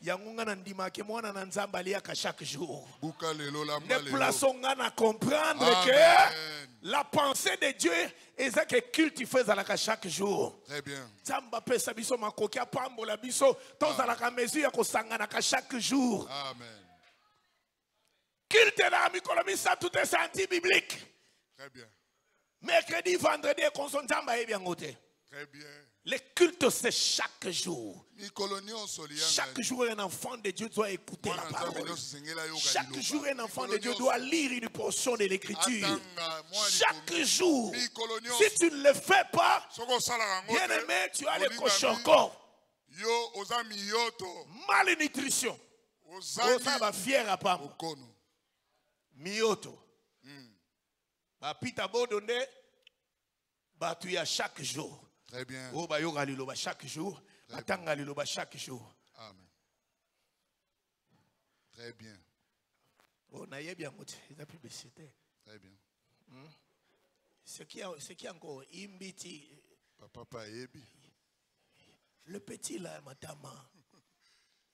Yango na ndima ke mwana na nzamba liaka chaque jour. Ne plaçons à comprendre que la pensée de Dieu est ce que culte faisait à chaque jour. Très bien. Zamba pesa biso makoki apambola biso tous à la mesure ya kosangana ka chaque jour. Amen. Culte na mikolo misa tout est anti-biblique. Très bien. Mercredi, vendredi, consonzamba et bien goûté. Très bien. Le culte, c'est chaque jour. Chaque jour, un enfant de Dieu doit écouter la parole. Chaque jour, un enfant de Dieu doit lire une portion de l'écriture. Chaque jour. Si tu ne le fais pas, bien aimé, tu as le cochon. Malnutrition. Ça va fier à pas. Mioto. Pita bodonde. Tu y as chaque jour. Très bien. Chaque jour. Chaque jour. Amen. Très bien. Très bien. Ce qui est encore imbiti. Papa Ebi. Le petit là, madame.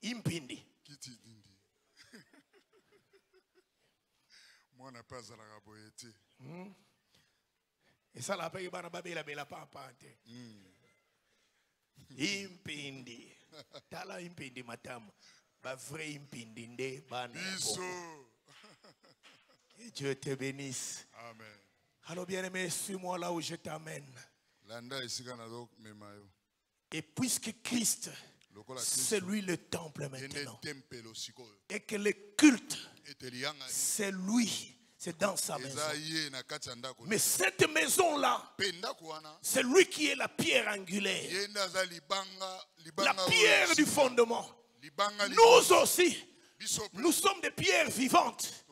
Impindi. Kiti dindi. Moi n'a pas à la raboyete. Et ça la paye bana babela bela papa. Impindi. Tala impindi madame. Ba vrai impindi nde bana. Et Dieu te bénisse. Amen. Alors bien-aimé, suis-moi là où je t'amène. Et puisque Christ, c'est lui le temple maintenant. Et que le culte, c'est lui. C'est dans sa maison. Mais cette maison-là, c'est lui qui est la pierre angulaire. La pierre du fondement. Nous aussi, nous sommes des pierres vivantes.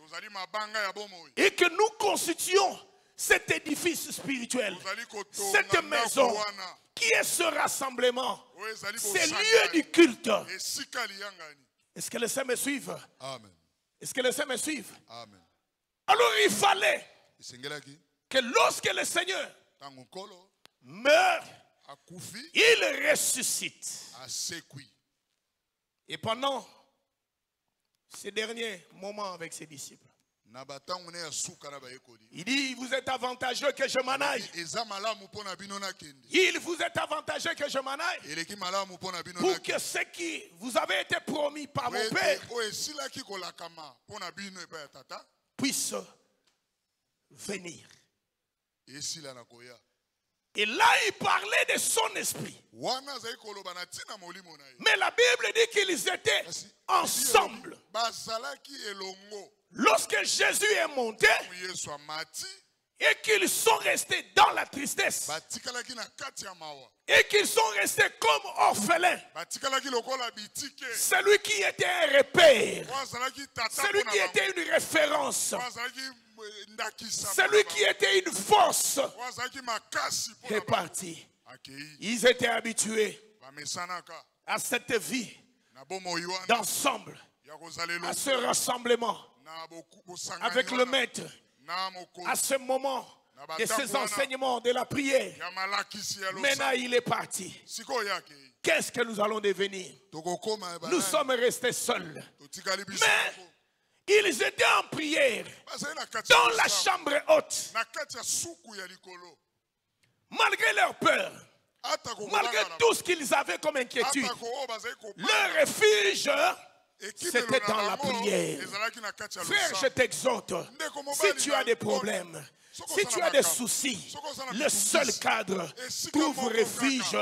Et que nous constituons cet édifice spirituel. Cette maison qui est ce rassemblement. C'est lieu du culte. Est-ce que les saints me suivent? Amen. Est-ce que les saints me suivent? Amen. Alors il fallait que lorsque le Seigneur meurt, il ressuscite. Et pendant ces derniers moments avec ses disciples, il dit, vous êtes avantageux que je m'en aille. Il vous est avantageux que je m'en aille. Pour que ce qui vous avait été promis par mon Père puisse venir. Et là, il parlait de son esprit. Mais la Bible dit qu'ils étaient ensemble. Lorsque Jésus est monté et qu'ils sont restés dans la tristesse et qu'ils sont restés comme orphelins, celui qui était un repère, celui qui était une référence, celui qui était une force est parti. Ils étaient habitués à cette vie d'ensemble, à ce rassemblement avec le maître, à ce moment de ces enseignements de la prière. Maintenant il est parti. Qu'est-ce que nous allons devenir? Nous sommes restés seuls. Mais ils étaient en prière dans la chambre haute. Malgré leur peur, malgré tout ce qu'ils avaient comme inquiétude, leur refuge, c'était dans la prière. Frère, je t'exhorte, si tu as des problèmes, si tu as des soucis, le seul cadre, trouve refuge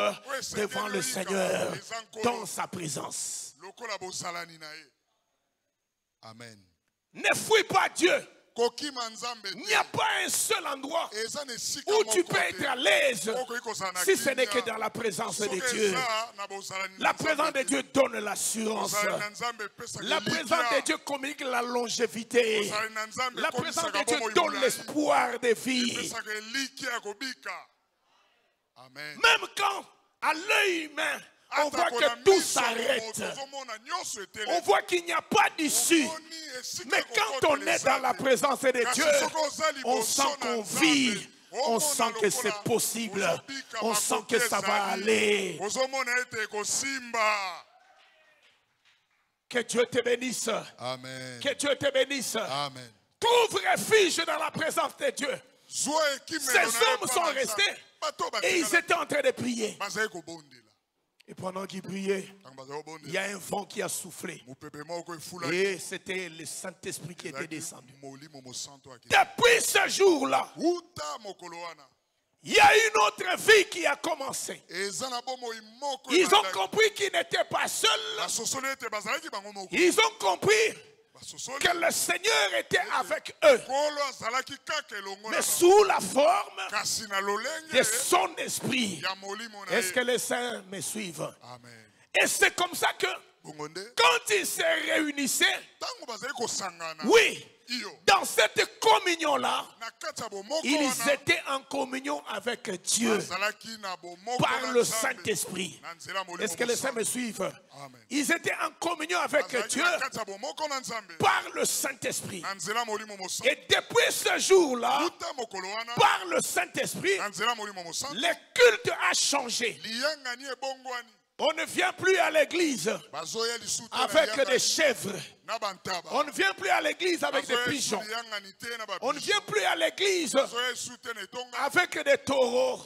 devant le Seigneur, dans sa présence. Amen. Ne fuis pas Dieu. Il n'y a pas un seul endroit où tu peux être à l'aise si ce n'est que dans la présence de Dieu. La présence de Dieu donne l'assurance. La présence de Dieu communique la longévité. La présence de Dieu donne l'espoir de vie. Même quand, à l'œil humain, on voit que tout s'arrête. On voit qu'il n'y a pas d'issue. Mais quand on est dans la présence de Dieu, on sent qu'on vit. On sent que c'est possible. On sent que ça va aller. Que Dieu te bénisse. Amen. Que Dieu te bénisse. Amen. Trouve refuge dans la présence de Dieu. Ces hommes sont restés et ils étaient en train de prier. Et pendant qu'ils priaient, il y a un vent qui a soufflé. Et c'était le Saint-Esprit qui était descendu. Depuis ce jour-là, il y a une autre vie qui a commencé. Ils ont compris qu'ils n'étaient pas seuls. Ils ont compris que le Seigneur était avec eux, mais sous la forme de son esprit. Est-ce que les saints me suivent? Amen. Et c'est comme ça que quand ils se réunissaient, oui, dans cette communion-là, ils étaient en communion avec Dieu par le Saint-Esprit. Est-ce que les saints me suivent? Amen. Ils étaient en communion avec Dieu par le Saint-Esprit. Et depuis ce jour-là, par le Saint-Esprit, le culte a changé. On ne vient plus à l'église avec des chèvres. On ne vient plus à l'église avec des pigeons. On ne vient plus à l'église avec des taureaux.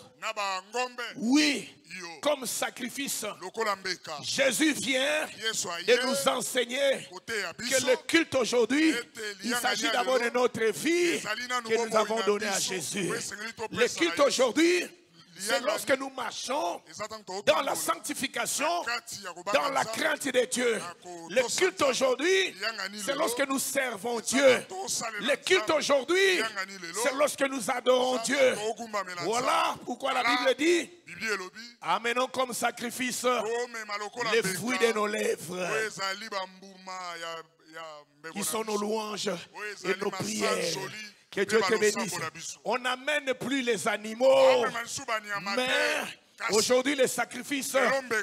Oui, comme sacrifice. Jésus vient de nous enseigner que le culte aujourd'hui, il s'agit d'abord de notre vie que nous avons donnée à Jésus. Le culte aujourd'hui, c'est lorsque nous marchons dans la sanctification, dans la crainte de Dieu. Le culte aujourd'hui, c'est lorsque nous servons Dieu. Le culte aujourd'hui, c'est lorsque nous adorons Dieu. Voilà pourquoi la Bible dit: amenons comme sacrifice les fruits de nos lèvres, qui sont nos louanges et nos prières. Que Dieu te bénisse. On n'amène plus les animaux, mais aujourd'hui les sacrifices,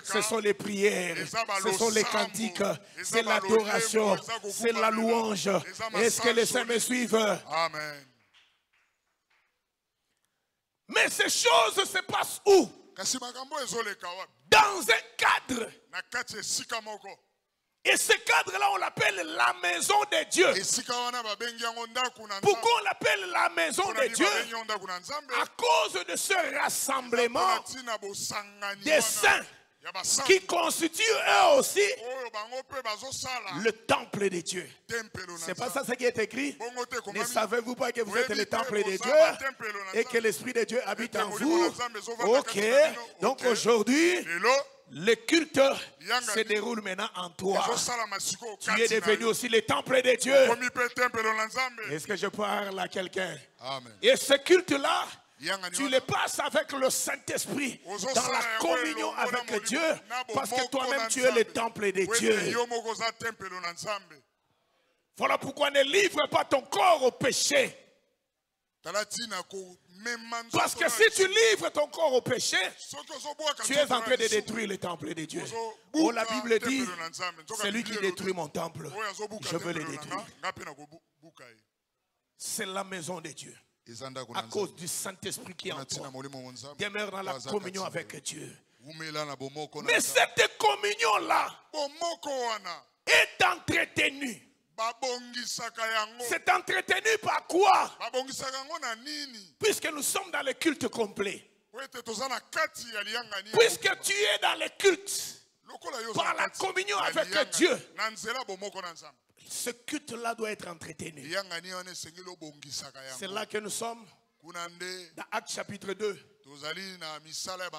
ce sont les prières, ce sont les cantiques, c'est l'adoration, c'est la louange. Est-ce que les saints me suivent? Amen. Mais ces choses se passent où? Dans un cadre. Et ce cadre-là, on l'appelle la maison de Dieu. Pourquoi on l'appelle la maison de Dieu? À cause de ce rassemblement des saints qui constituent eux aussi le temple de Dieu. C'est pas ça ce qui est écrit? Ne savez-vous pas que vous êtes le temple de Dieu et que l'Esprit de Dieu habite en vous? Ok, donc aujourd'hui, le culte se déroule maintenant en toi. Tu es devenu aussi le temple de Dieu. Est-ce que je parle à quelqu'un? Et ce culte-là, tu le passes avec le Saint-Esprit dans la communion avec Dieu, parce que toi-même tu es le temple de Dieu. Voilà pourquoi ne livre pas ton corps au péché. Parce que si tu livres ton corps au péché, tu es en train de détruire le temple de Dieu. Oh, la Bible dit: celui qui détruit mon temple, je veux le détruire. C'est la maison de Dieu. À cause du Saint-Esprit qui est en toi, demeure dans la communion avec Dieu. Mais cette communion-là est entretenue. C'est entretenu par quoi? Puisque nous sommes dans le culte complet. Puisque tu es dans le culte par la communion avec Dieu, ce culte-là doit être entretenu. C'est là que nous sommes dans Actes chapitre 2,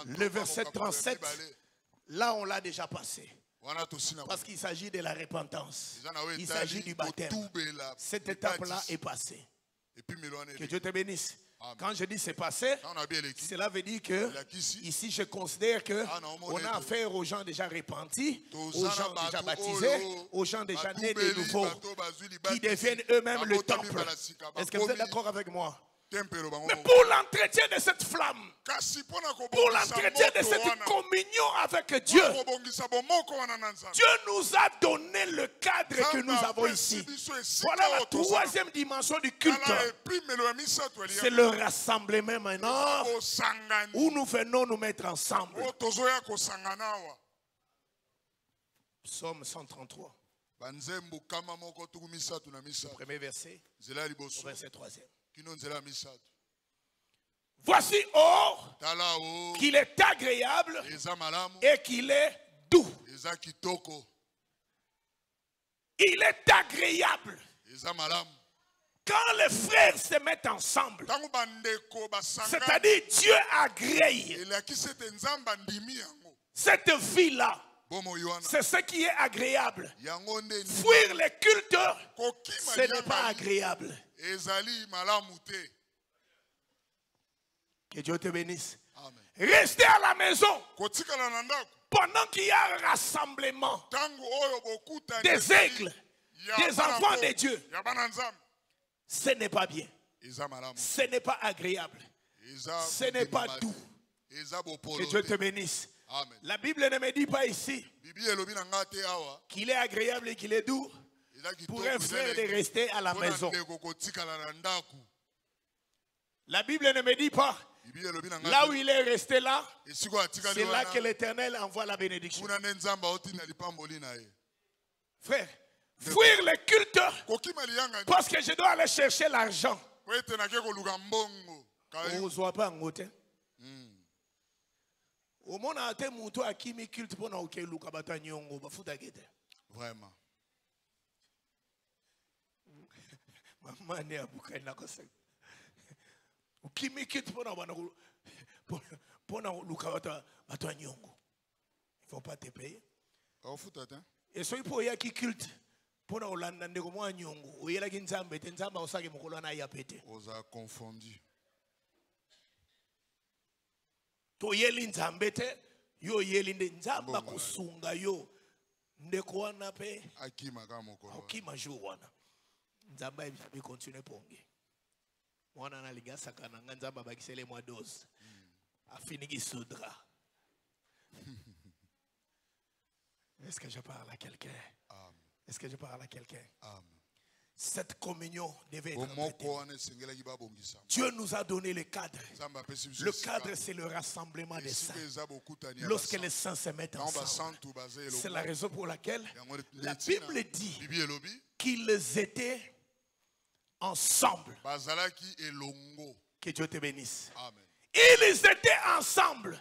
le verset 37. Là, on l'a déjà passé. Parce qu'il s'agit de la repentance. Il s'agit du baptême. Cette étape-là est passée. Que Dieu te bénisse. Amen. Quand je dis c'est passé, cela veut dire que ici je considère que on a affaire aux gens déjà repentis, aux gens déjà baptisés, aux gens déjà nés de nouveau, qui deviennent eux-mêmes le temple. Est-ce que vous êtes d'accord avec moi? Mais pour l'entretien de cette flamme, pour l'entretien de cette communion avec Dieu, Dieu nous a donné le cadre que nous avons ici. Voilà la troisième dimension du culte. C'est le rassemblement maintenant où nous venons nous mettre ensemble. Psaume 133. Premier verset, verset 3e. Voici or qu'il est agréable et qu'il est doux. Il est agréable. Quand les frères se mettent ensemble, c'est-à-dire Dieu agrée cette vie-là. C'est ce qui est agréable. Fuir les cultes, ce n'est pas agréable. Que Dieu te bénisse. Amen. Restez à la maison pendant qu'il y a un rassemblement des aigles, des enfants de Dieu. Ce n'est pas bien. Ce n'est pas agréable. Ce n'est pas doux. Que Dieu te bénisse. Amen. La Bible ne me dit pas ici qu'il est agréable et qu'il est doux pour un frère de rester à la maison. La Bible ne me dit pas là où il est resté là, c'est là que l'Éternel envoie la bénédiction. Frère, fuir le culte parce que je dois aller chercher l'argent. On ne soit pas en côté. Au monde a été mouton à qui mi culte pour nous que Luka batanyongo bafuta gete. Vraiment. Maman ne abuka na kosa. Au qui mi culte pour nous Luka batanyongo. Il faut pas te payer. Et so il faut y a qui culte pour nous landa ndeko mwa nyongo. Oyela ki nzambe te nzamba osake mukolo na ya pete. On a confondu. To yeli nzambe te yo yeli nzamba kusunga yo ndeko wana pe akima kama mukolo akima jo wana nzamba bi continue ponge mwana na linga sakana nzamba bakisele mwa dose afiniki soudra. Est-ce que je parle à quelqu'un? Est-ce que je parle à quelqu'un? Cette communion devait être. Dieu nous a donné le cadre. Le cadre, c'est le rassemblement des saints. Lorsque les saints se mettent ensemble, c'est la raison pour laquelle la Bible dit qu'ils étaient ensemble. Que Dieu te bénisse. Amen. Ils étaient ensemble,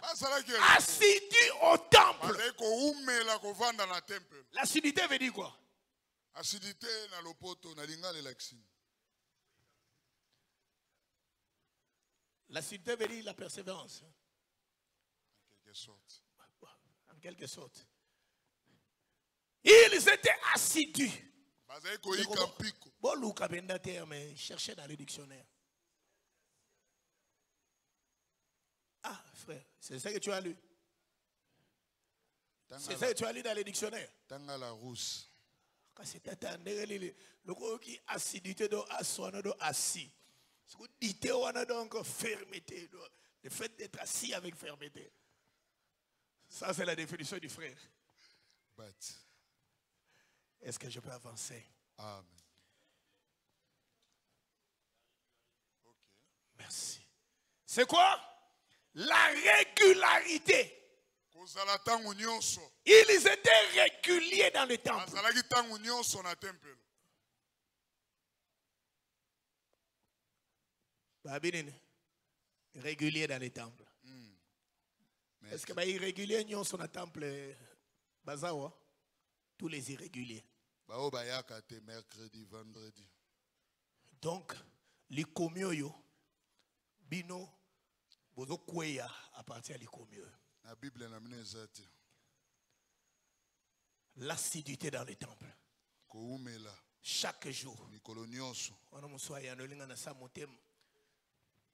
assidus au temple. L'assiduité veut dire quoi? Acidité na lopoto na lingale l'accine. L'acidité veut dire la persévérance. En quelque sorte. En quelque sorte. Ils étaient assidus. Bon, Luka Bendater, mais cherchez dans le dictionnaire. Ah, frère, c'est ça que tu as lu. C'est ça que tu as lu dans le dictionnaire. Tangala rousse. C'est le qui acidité do assoana do assis. Donc fermeté. Le fait d'être assis avec fermeté. Ça c'est la définition du frère. Est-ce que je peux avancer? Amen. Okay. Merci. C'est quoi? La régularité. Ils étaient réguliers dans le temple. Réguliers dans le temple. Est-ce que les irréguliers sont dans le temple? Tous les irréguliers. Mercredi, vendredi. Donc, les communes, bino, bozo kweya à partir des communes. La Bible l'assiduité dans le temple. Chaque jour. On a soit ya no linga na sa motem.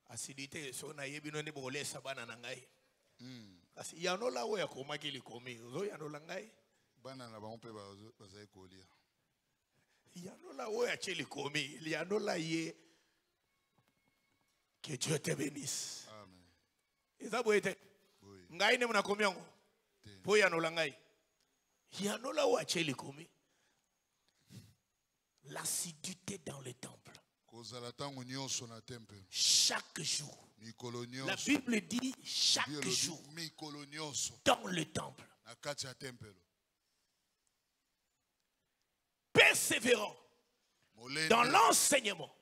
Acidité so na yebi no ne bolé sabana na ngai. Kasi ya no la wo ya koma ki likomi. Ozo ya no la ngai. Bana na ba on pe ba za kolia. Ya no la wo ya cheli komi. Ya no la ye. Que Dieu te bénisse. Amen. Eza boete. Ngai ne muna komi yango. Po ya no la ngai. Ya no la wo ya cheli komi. L'assiduité dans le temple. Chaque jour. La Bible dit chaque jour. Dans le temple. Persévérant. Dans l'enseignement.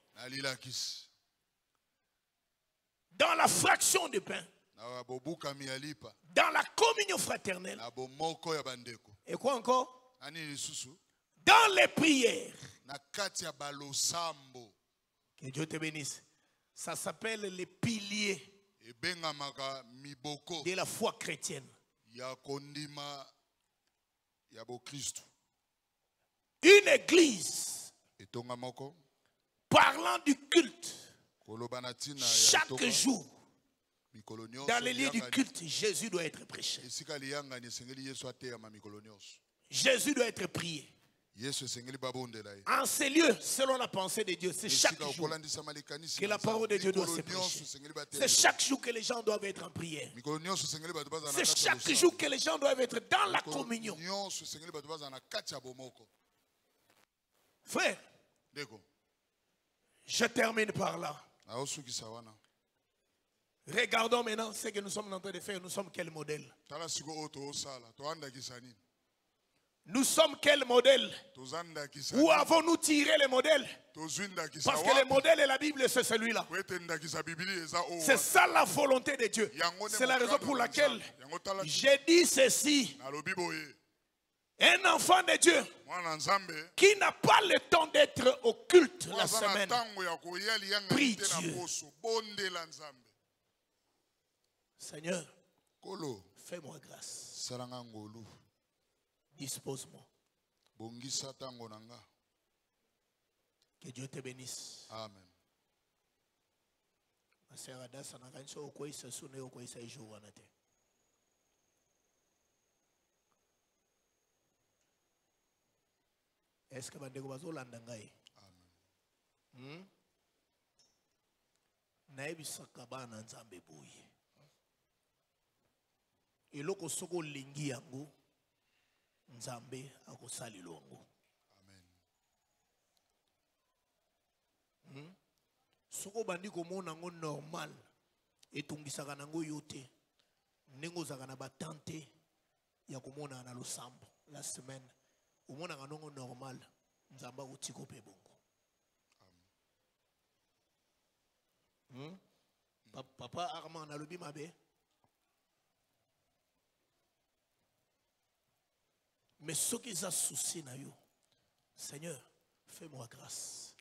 Dans la fraction de pain. Dans la communion fraternelle. Et quoi encore? Dans les prières. Que Dieu te bénisse. Ça s'appelle les piliers de la foi chrétienne. Une église parlant du culte chaque jour. Dans les lieux du culte, Jésus doit être prêché. Jésus doit être prié. En ces lieux, selon la pensée de Dieu, c'est chaque jour que la parole de Dieu doit se prêcher. C'est chaque jour que les gens doivent être en prière. C'est chaque jour que les gens doivent être dans la communion. Frère, je termine par là. Regardons maintenant ce que nous sommes en train de faire. Nous sommes quel modèle? Nous sommes quel modèle? Où avons-nous tiré les modèles? Parce que le modèle et la Bible, c'est celui-là. C'est ça la volonté de Dieu. C'est la raison pour laquelle j'ai dit ceci. Un enfant de Dieu qui n'a pas le temps d'être au culte la semaine, prie Dieu. Seigneur, fais-moi grâce. Dispose-moi. Que Dieu te bénisse. Amen. Ma sœur Adassa n'a pas au quoi il se souvient au quoi il s'est joué. Est-ce que bandeko bazolanda ngai? Amen. Nayebisaka bana nzambe boye. Eloko soko lingi yango nzambe akosali longo. Amen. Soko bandi komona ngo normal etungisaka nango yote. Nengo zaka na batante ya komona na losambo la semaine. Omona kanongo normal nzamba utiko pe bongo. Papa Armand na lobi mabe. Mais ce qui a souci na yo, Seigneur, fais-moi grâce.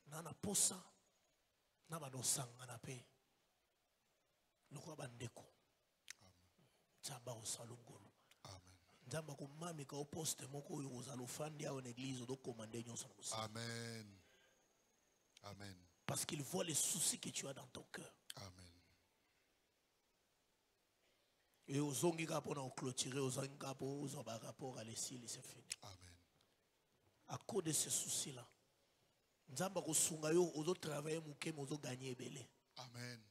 Nana posa, naba no sanga na pe. Loko bandeko. Nzamba osalungolo. Nzamba ko mami ka oposte moko yo ozalo fandi ya en église do commander nyonso na. Amen. Amen. Parce qu'il voit les soucis que tu as dans ton cœur. Amen. Et aux ongiga pour nous clôturer, aux ongiga pour nous avoir rapport à l'essai, c'est fini. Amen. À cause de ces soucis-là, nzamba ko sunga yo ozo travailler muke mozo gagner belé. Amen.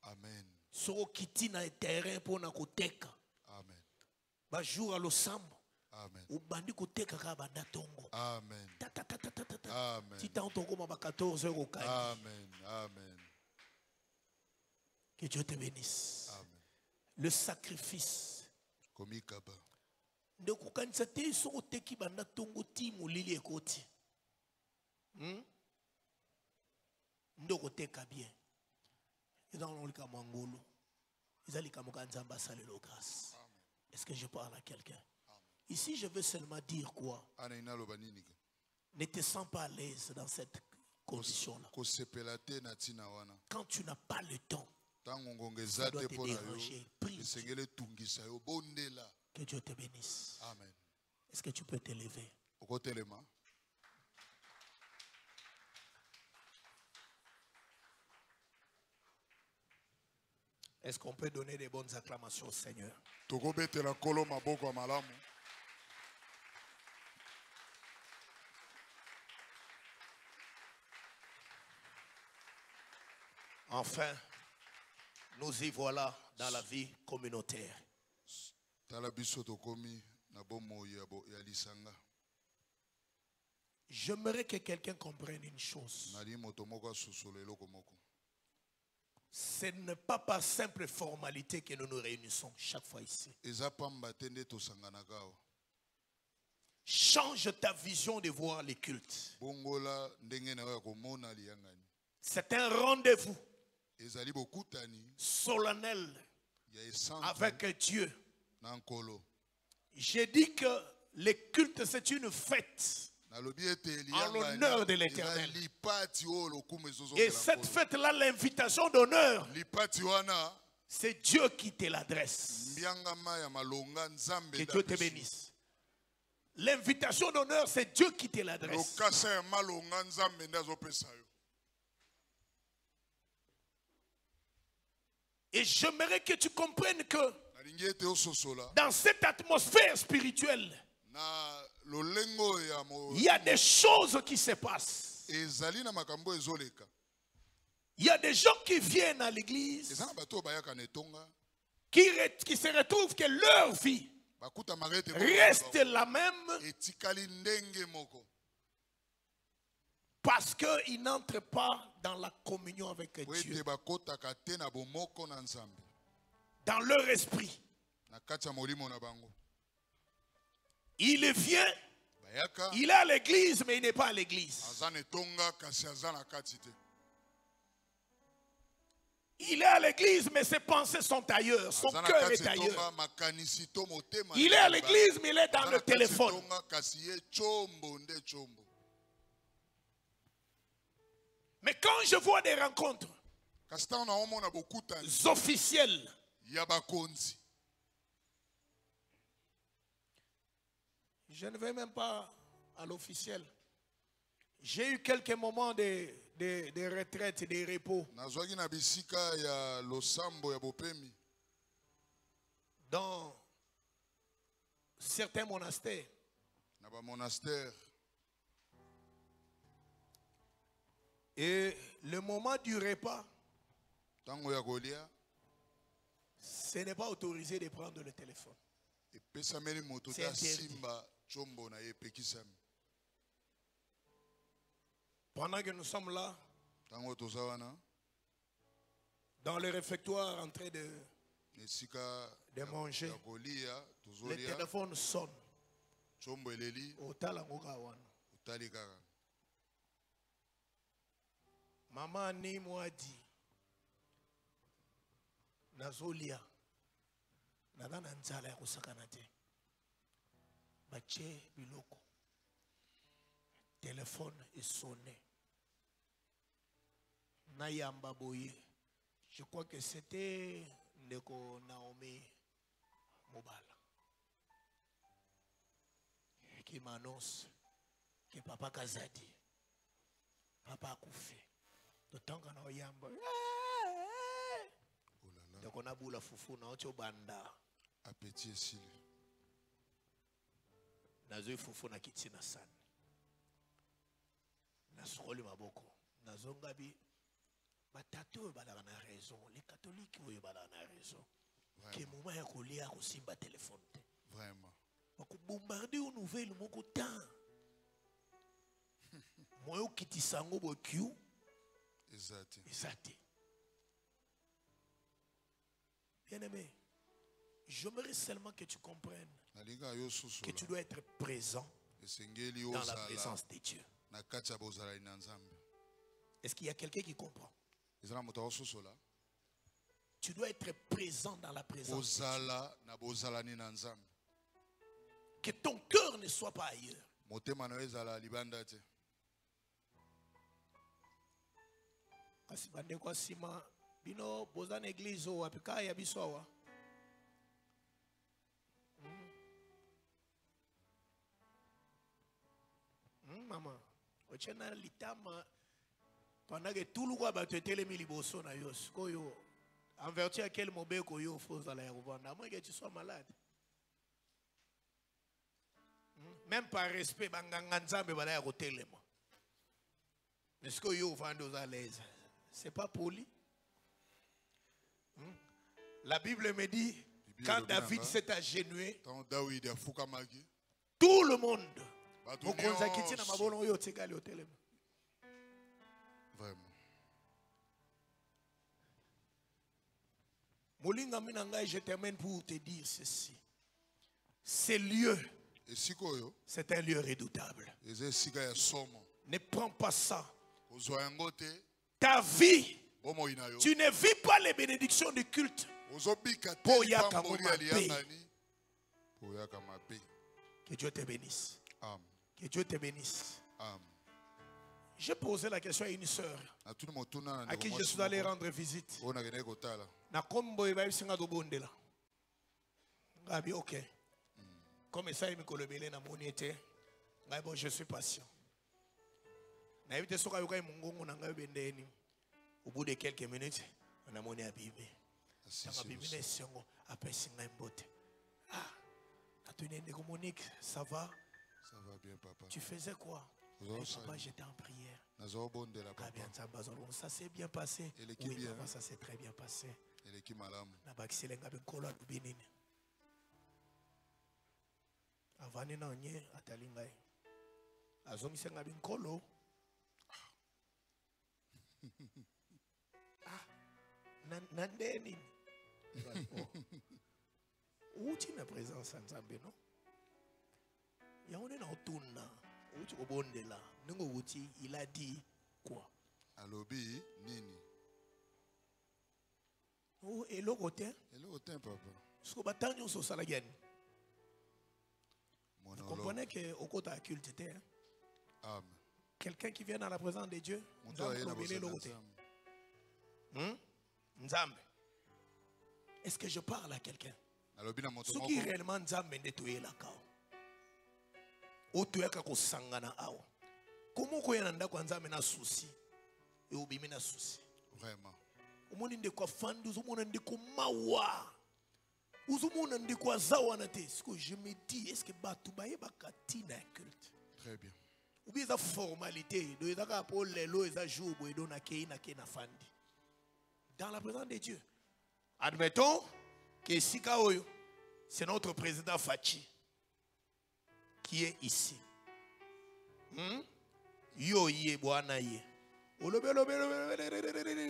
Amen. Soko kiti na terrain pour na koteka. Amen. Ba jour à l'osambo. Amen. Ou bandi koteka ka banda tongo. Amen. Amen. Ti tanto comme ba 14 heures au calme. Amen. Amen. Que Dieu te bénisse. Amen. Le sacrifice. Komikaba. Ne kukanisa te soko teki banda tongo ti molili ekoti. Ndoko teka bien. Ils ont le kamangolo. Ils ont le kamokanzamba salelo grâce. Est-ce que je parle à quelqu'un? Ici, je veux seulement dire quoi? Ne te sens pas à l'aise dans cette condition-là. Quand tu n'as pas le temps, ça doit te déranger. Prie. Que Dieu te bénisse. Amen. Est-ce que tu peux t'élever? Est-ce qu'on peut donner des bonnes acclamations au Seigneur? Enfin, nous y voilà dans la vie communautaire. J'aimerais que quelqu'un comprenne une chose. Ce n'est pas par simple formalité que nous nous réunissons chaque fois ici. Change ta vision de voir les cultes. C'est un rendez-vous solennel avec Dieu. J'ai dit que les cultes, c'est une fête en l'honneur de l'Éternel. Et cette fête-là, l'invitation d'honneur, c'est Dieu qui te l'adresse. Que Dieu te bénisse. L'invitation d'honneur, c'est Dieu qui te l'adresse. Et j'aimerais que tu comprennes que dans cette atmosphère spirituelle, il y a des choses qui se passent. Il y a des gens qui viennent à l'église, qui se retrouvent que leur vie reste la même parce qu'ils n'entrent pas dans la communion avec Dieu. Dans leur esprit. Il vient, il est à l'église, mais il n'est pas à l'église. Il est à l'église, mais ses pensées sont ailleurs. Son cœur est ailleurs. Il est à l'église, mais il est dans le téléphone. Mais quand je vois des rencontres officielles, je ne vais même pas à l'officiel. J'ai eu quelques moments de retraite, de repos. Dans certains monastères. Et le moment du repas, ce n'est pas autorisé de prendre le téléphone. C'est interdit. Pendant que nous sommes là, dans le réfectoire en train de manger, le téléphone sonne. Maman ni moi dit nazolia naza na nzala ya kosakana te bache biloko téléphone est sonné na yamba boye. Je crois que c'était ndeko Naomi Mobala qui m'annonce que papa Kazadi, papa a kouffé. D'autant qu'on a yamba. Donc on a boula foufou na ocho banda. Appétit et s'il. Nazo foufou na kiti na san. Nasroli maboko. Nazo ngabi. Batato bala na raison. Les catholiques ou bala na raison. Que moment ya kolia ko simba téléphone. Vraiment. Bako bombarder aux nouvelles moko temps. Moi au kiti sango bo kiu. Exact. Bien-aimé, j'aimerais seulement que tu comprennes que tu dois être présent dans la présence de Dieu. Est-ce qu'il y a quelqu'un qui comprend? Tu dois être présent dans la présence de Dieu. Que ton cœur ne soit pas ailleurs. Kasi bande kwa sima bino boza na église o apika ya biso awa. Mama, ochena litama pendant que tout le monde a telemi liboso na yo. Koyo En vertu à quel mobile que tu fais à l'aéroport, à moins que tu sois malade. Même par respect, mais ce que tu fais à l'aise, ce n'est pas poli. La Bible me dit, quand David s'est agenouillé, tout le monde, vraiment. Je termine pour te dire ceci. Ces lieux, c'est un lieu redoutable. Ne prends pas ça. Ta vie, tu ne vis pas les bénédictions du culte. Que Dieu te bénisse. Que Dieu te bénisse. J'ai posé la question à une sœur à qui je suis allé rendre visite. Ok. Comme ça, il me je suis patient. Au bout de quelques minutes, on a mon abîmé. Ça va? Ça va bien, papa. Tu faisais quoi? Papa, j'étais en prière. Ça s'est bien passé. Oui, papa, ça s'est très bien passé. Avani na nye atalingai. Azomi senga binkolo. Nandeni. Uti na présence nzambe no. Ya on est na otuna. Uti obondela. Ningo uti il a dit quoi? Alobi nini? Oh et le côté? Et le côté papa. Ce que batanyo so salagani. Vous comprenez qu'au côté de culte, quelqu'un qui vient dans la présence de Dieu, est-ce que je parle à quelqu'un? Ce qui est réellement Nzambe nettoyer la kao. Otueka ko sangana awa. Comment ko yananda ko Nzambe na souci et obimi na souci. Vraiment. Omoni ndeko fandu, omoni ndeko mawa. Je me dis, est-ce que Batouba est bakatina culte? Très bien. Ou bien la formalité, dans la présence de Dieu. Admettons que Sikaoyo, c'est notre président Fachi qui est ici. Yo ye boana ye.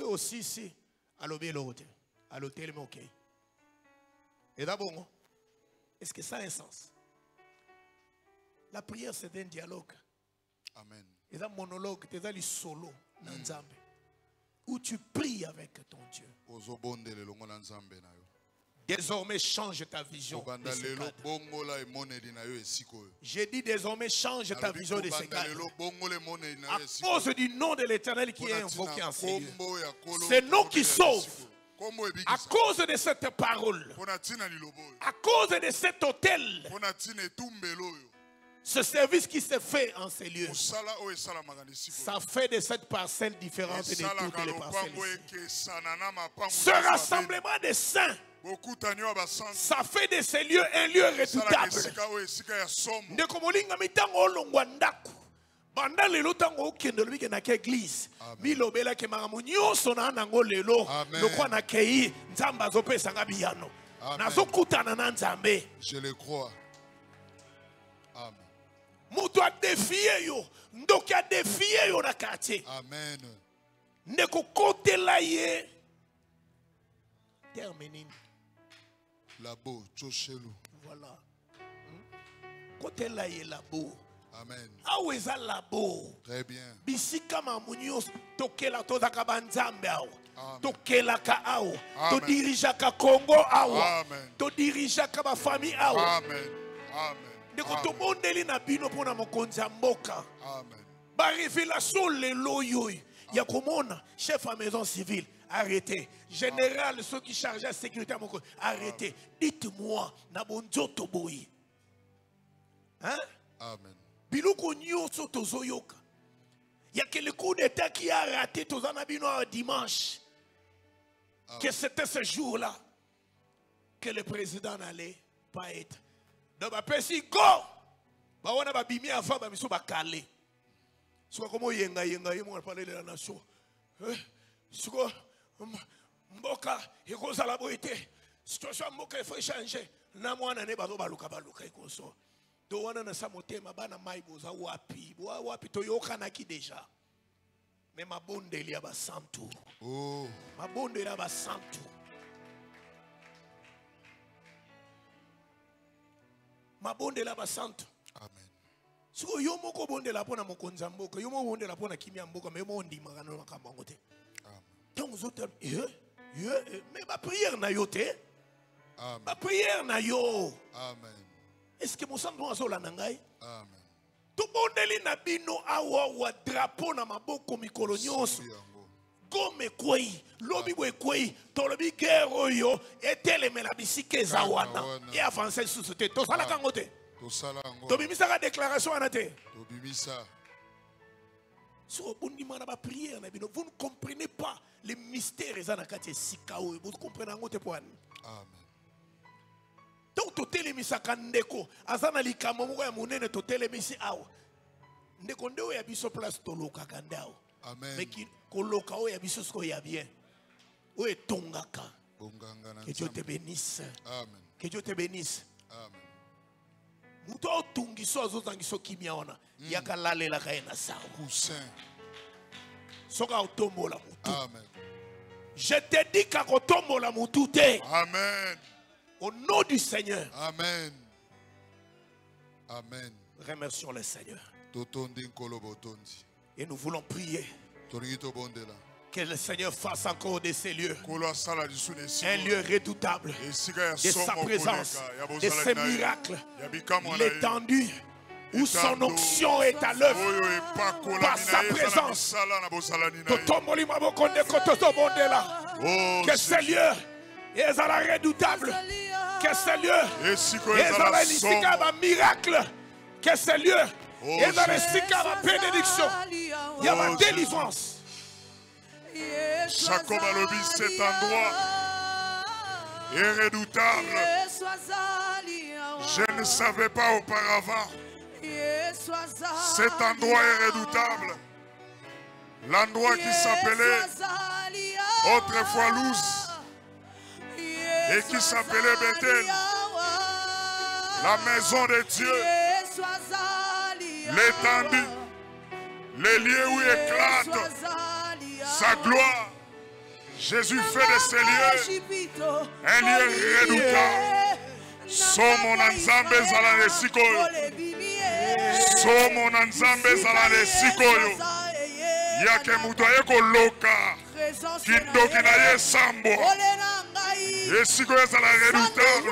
Aussi si à l'hôtel, à l'hôtel ok. Et d'abord, est-ce que ça a un sens? La prière, c'est un dialogue. Amen. Et un monologue, c'est un solo, où tu pries avec ton Dieu. Désormais, change ta vision de ce cadre. J'ai dit désormais, change ta vision de ce cadre. À cause du nom de l'Éternel qui est invoqué en Seigneur. C'est nous qui sauve. À cause de cette parole, à cause de cet hôtel, ce service qui se fait en ces lieux, ça fait de cette parcelle différente de toutes les parcelles ici. Ce rassemblement des saints, ça fait de ces lieux un lieu redoutable. Banda lelo tango okende lobike na église bilobela ke maramu nyonso na nango lelo lokwa na kei nzamba azopesa nga biyano nazokutana na nzambe. Je le crois. Amen. Mutu a défié yo ndoki a défié yo na quartier. Amen. Ndeko kotela ye termine labo choshelu. Voilà. Kotela ye labo. Amen. Aweza labo. Très bien. Bisika mamunyo tokela tozaka banzambe awo. Tokela ka awo. To dirijaka Congo awo. To dirijaka ba famille awo. Amen. Amen. Ndeko to mondeli na bino pona mokonzi ya mboka. Amen. Ba révélation lelo yoy. Ya komona chef à maison civile. Arrêtez. Général, ceux qui chargent la sécurité à mon côté. Arrêtez. Dites-moi, Nabonzoto boy. Hein? Amen. Biloko nyoso tozoyoka. Il y a quelques coups d'état qui a raté tozana bino dimanche. que c'était ce jour-là que le président n'allait pas être. Donc, si go, on a bimi avant, on a calé. C'est comme yenga, on a parlé de la nation. C'est comme Mboka, il cause à la beauté. Situation Mboka, il faut changer. Namwana ne bazo baluka ikoso. Do wana na samotema bana maiboza wapi to yokanaki déjà. Mais ma bonde il y a basantu. Oh. Ma bonde il y a basantu. Ma bonde il y a basantu. Amen. So yo moko bonde la pona mokonza mboka, yo mo bonde la pona kimia mboka, mais mo ndima kana makamba ngote. Amen. Donc vous autres mais ma prière na yo te. Amen. Ma prière na yo. Amen. Est-ce que mon sang doit être là? Amen. Tout le monde na bino awa wa drapeau na maboko mikolo nyonso. Gome kwei, lobi bwe kwei, tolobi guerre yo, eteleme la bisike za wana. Et avancer sous te. To sala kango te. To sala ngo. To bimisa ka déclaration anate. To bimisa. So bondima na ba prière na bino, vous ne comprenez pas les mystères ezanakati sikao, vous comprenez ngote pour ani. Amen. Donc totele misaka ndeko azana likamo moko ya munene totele misi awa ndeko ndeo ya biso place toloka kandao. Amen. Mais qui koloka o ya biso sko ya bien o etongaka. Que Dieu te bénisse. Amen. Que Dieu te bénisse. Amen. Muto otungiso azozangiso kimia ona yaka lalela kaena sawa Poussin soka otombola mutu. Amen. Je te dis ka kotombola mutu te. Amen. Au nom du Seigneur. Amen. Amen. Remercions le Seigneur. Et nous voulons prier que le Seigneur fasse encore de ces lieux un lieu redoutable de sa présence, de ses miracles, l'étendue où son onction est à l'œuvre par sa présence. Que ces lieux est à la redoutable. Que ce lieu est dans la miracle. Que ce lieu est dans la bénédiction. Il y a ma délivrance. Jacob Alobi, cet endroit est redoutable. Je ne savais pas auparavant. Cet endroit est redoutable. L'endroit qui s'appelait autrefois Luz et qui s'appelait Bethel, la maison de Dieu, l'étendue, les lieux où éclate sa gloire. Jésus fait de ces lieux un lieu redoutable. Somo na nzambe ezala na esika oyo. Somo na nzambe ezala na esika oyo. Yake mutu aye koloka kindoki na ye sambo. Esika oyo ezala redoutable.